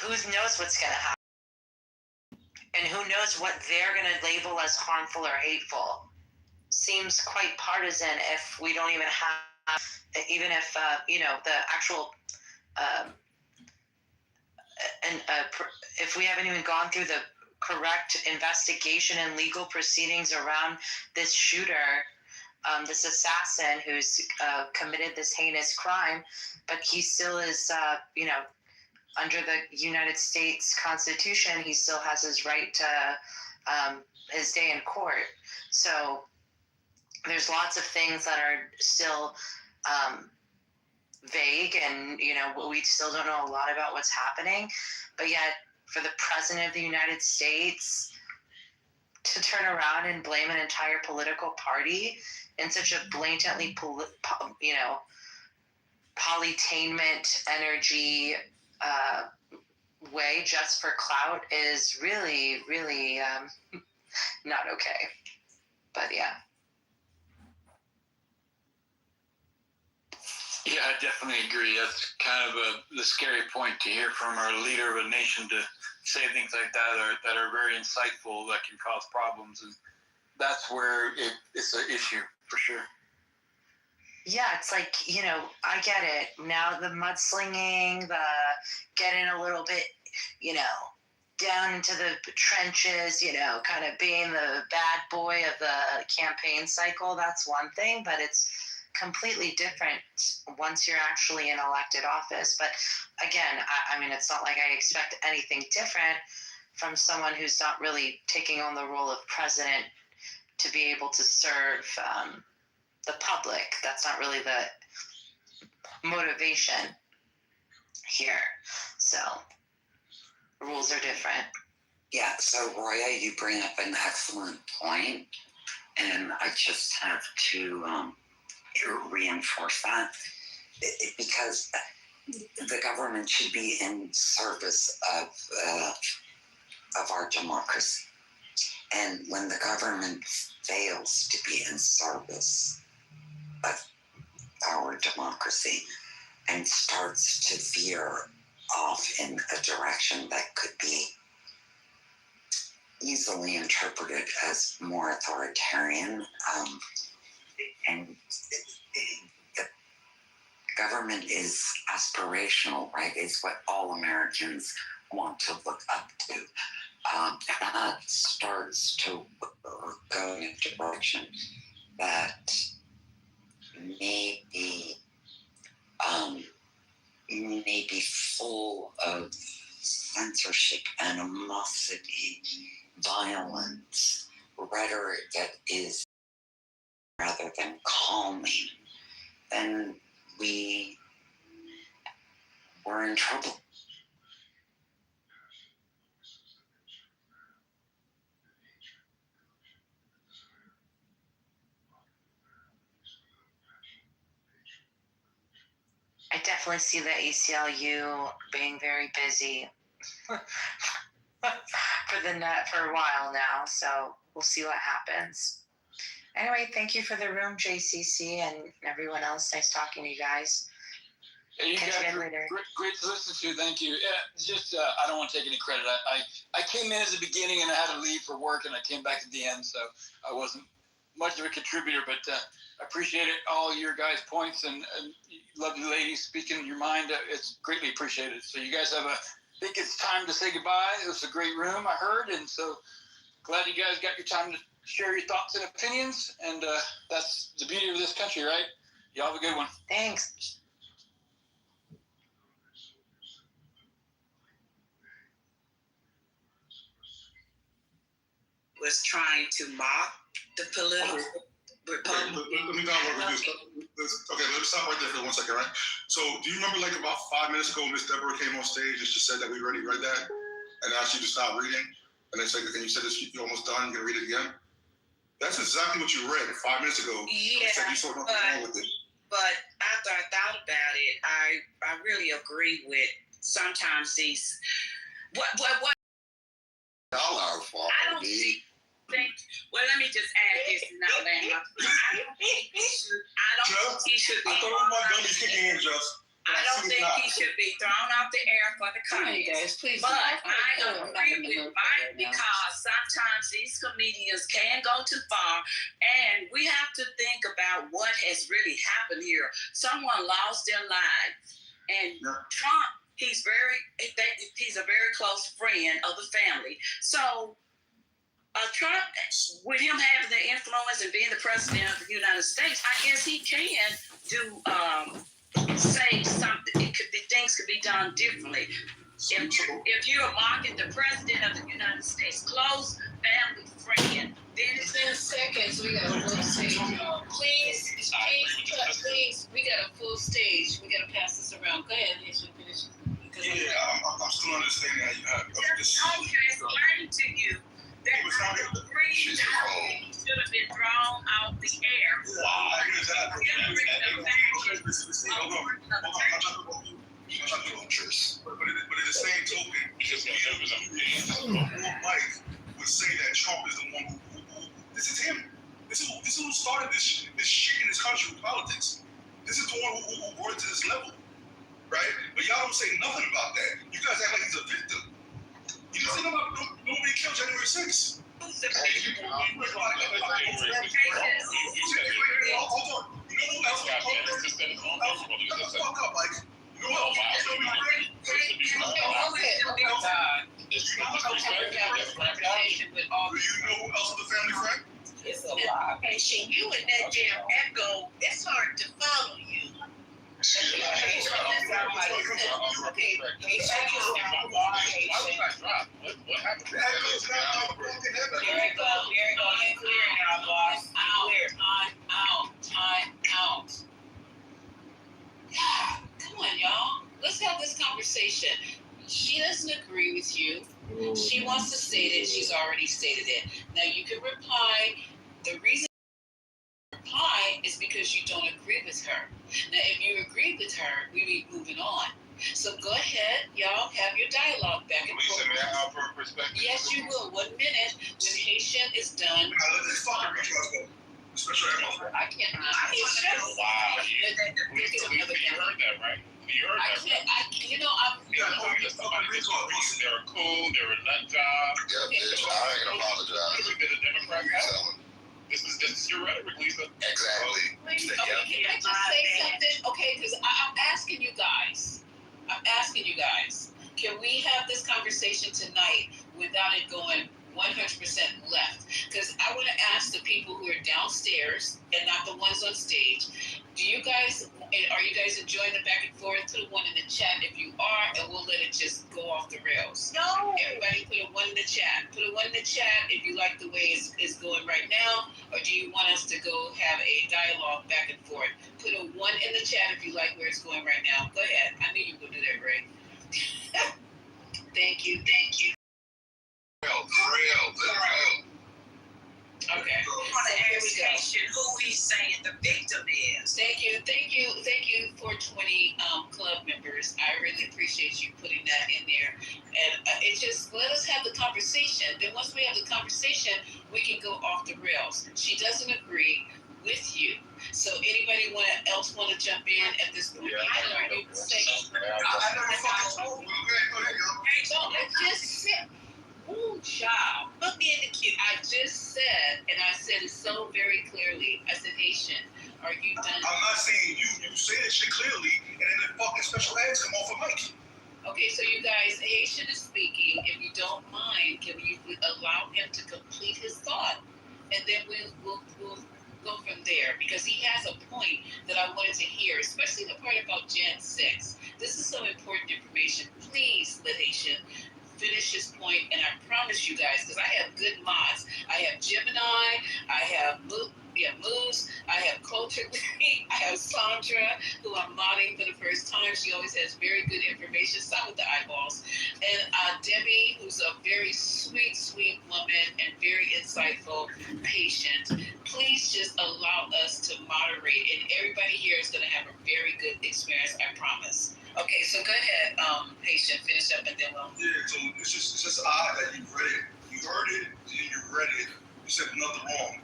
who knows what's going to happen? And who knows what they're going to label as harmful or hateful. Seems quite partisan if we don't even have, even if, the actual, if we haven't even gone through the correct investigation and legal proceedings around this shooter, this assassin who's committed this heinous crime, but he still is, under the United States Constitution, he still has his right to his day in court. So there's lots of things that are still vague, and we still don't know a lot about what's happening. But yet, for the president of the United States to turn around and blame an entire political party in such a blatantly, polytainment energy way just for clout is really, really not okay. But yeah. Yeah, I definitely agree. That's kind of the scary point to hear from our leader of a nation, to say things like that are very insightful, that can cause problems. And that's where it's an issue for sure. Yeah, it's like, I get it. Now the mudslinging, the getting a little bit, down into the trenches, kind of being the bad boy of the campaign cycle, that's one thing, but it's completely different once you're actually in elected office. But again, it's not like I expect anything different from someone who's not really taking on the role of president to be able to serve the public. That's not really the motivation. here. So rules are different. Yeah, so Roya, you bring up an excellent point, and I just have to reinforce that because the government should be in service of our democracy. And when the government fails to be in service of our democracy and starts to veer off in a direction that could be easily interpreted as more authoritarian, and the government is aspirational, right? It's what all Americans want to look up to. That starts to go in a direction that may be full of censorship, animosity, violence, rhetoric that is rather than calming, then we're in trouble. I definitely see the ACLU being very busy for a while now, so we'll see what happens. Anyway, thank you for the room, JCC, and everyone else. Nice talking to you guys. Yeah, you guys are great to listen to. Thank you. Yeah, it's just I don't want to take any credit. I came in at the beginning and I had to leave for work, and I came back at the end, so I wasn't much of a contributor, but I appreciate it, all your guys' points and lovely ladies speaking your mind. It's greatly appreciated. So you guys I think it's time to say goodbye. It was a great room, I heard, and so glad you guys got your time to share your thoughts and opinions, and that's the beauty of this country, right? Y'all have a good one. Thanks. Was trying to mock the political Republican. Let me download this. Okay, let me stop right there for 1 second, right? So, do you remember like about 5 minutes ago, Miss Deborah came on stage and she said that we already read that and asked you to stop reading? And then you said this, you're almost done, you're going to read it again? That's exactly what you read 5 minutes ago. Yeah, you said you saw nothing wrong with it. But after I thought about it, I really agree with sometimes these. What? Y'all are fault. I don't see. Well, let me just add this now, Lana. I don't think he should be. I thought it was my dummies kicking in, Just. I don't think he should be thrown off the air for the comments. But I agree with Mike because sometimes these comedians can go too far, and we have to think about what has really happened here. Someone lost their life, and Trump, he's a very close friend of the family. So Trump, with him having the influence and being the president of the United States, I guess he can do say something. Things could be done differently. If you're mocking the president of the United States, close family friend, then it's 10 seconds. We got a full stage. Please, we got a full stage. We got to pass this around. Go ahead, finish. Yeah, I'm still understanding how you have this. I'm explaining to you that I agree should have been thrown out the air. Why? Exactly. But in the same token, Mike would say that Trump is the one who this is him. This is who started this shit in this country with politics. This is the one who brought it to this level. Right? But y'all don't say nothing about that. You guys act like he's a victim. You just think about nobody killed January 6th. Hold on. You know who else is a family friend? It's a lot. And you and that damn echo, it's hard to follow you. Come on, y'all. Let's have this conversation. stated, she's already stated it. Now you can reply. The reason you reply is because you don't agree with her. Now, if you agree with her, we be moving on. So go ahead, y'all, have your dialogue back and forth. Lisa, may I have her perspective? Yes, you will. 1 minute. When Haitian is done. Now, let this fucking because go. Special ed. I can't. Wow. You heard that, right? You heard that. You know, I'm. Yeah, They're cool. They're a nut job. Yeah, bitch. I ain't gonna apologize. They're the Democrat guy. This is your rhetoric, Lisa. Exactly. Okay, can I just say something? Okay, because I'm asking you guys. Can we have this conversation tonight without it going 100% left? Because I want to ask the people who are downstairs and not the ones on stage. Are you guys enjoying the back and forth? Put a 1 in the chat if you are, and we'll let it just go off the rails. No. Everybody put a 1 in the chat. Put a 1 in the chat if you like the way it's going right now, or do you want us to go have a dialogue back and forth? Put a 1 in the chat if you like where it's going right now. Go ahead. I knew you were going to do that, Ray. Thank you. Real. Okay. On the agitation, who he's saying the victim is. Thank you for 20 club members. I really appreciate you putting that in there. And it just, let us have the conversation. Then once we have the conversation, we can go off the rails. She doesn't agree with you. So anybody else want to jump in at this point? I never fucking told you. So I just said, ooh, child, put me in the queue. I just said, and I said it so very clearly. I said, Haitian, are you done? I'm not saying you say that shit clearly, and then the fucking special ads come off a mic. Okay, so you guys, Haitian is speaking. If you don't mind, can you allow him to complete his thought? And then we'll go from there, because he has a point that I wanted to hear, especially the part about Gen 6. This is some important information. Please, Haitian, finish his point, and I promise you guys, because I have good mods. I have Gemini, I have Moose, I have Culture Lee, I have Sandra, who I'm modding for the first time. She always has very good information, some with the eyeballs. And Debbie, who's a very sweet, sweet woman and very insightful, patient. Please just allow us to moderate, and everybody here is going to have a very good experience, I promise. Okay, so go ahead, patient, finish up, and then we'll. Yeah, so it's just odd that you read it, you heard it, and you read it, you said nothing wrong,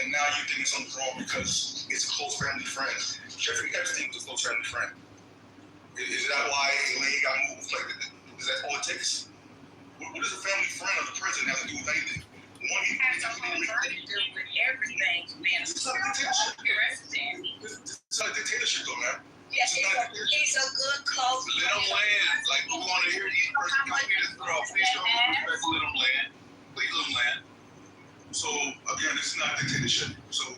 and now you think something's wrong because it's a close family friend. Jeffrey Epstein was a close family friend. Is that why Elaine got moved? Like, is that all it takes? What does a family friend of the president have to do with anything? It has a whole lot to do with everything, man. It's not a dictatorship. It's not a dictatorship, though, man. Yeah, he's a good close. Let them land. Like, we want to hear each person complete this girl. Please show them respect. Let them land. Please let them land. So, again, this is not a dictatorship. So,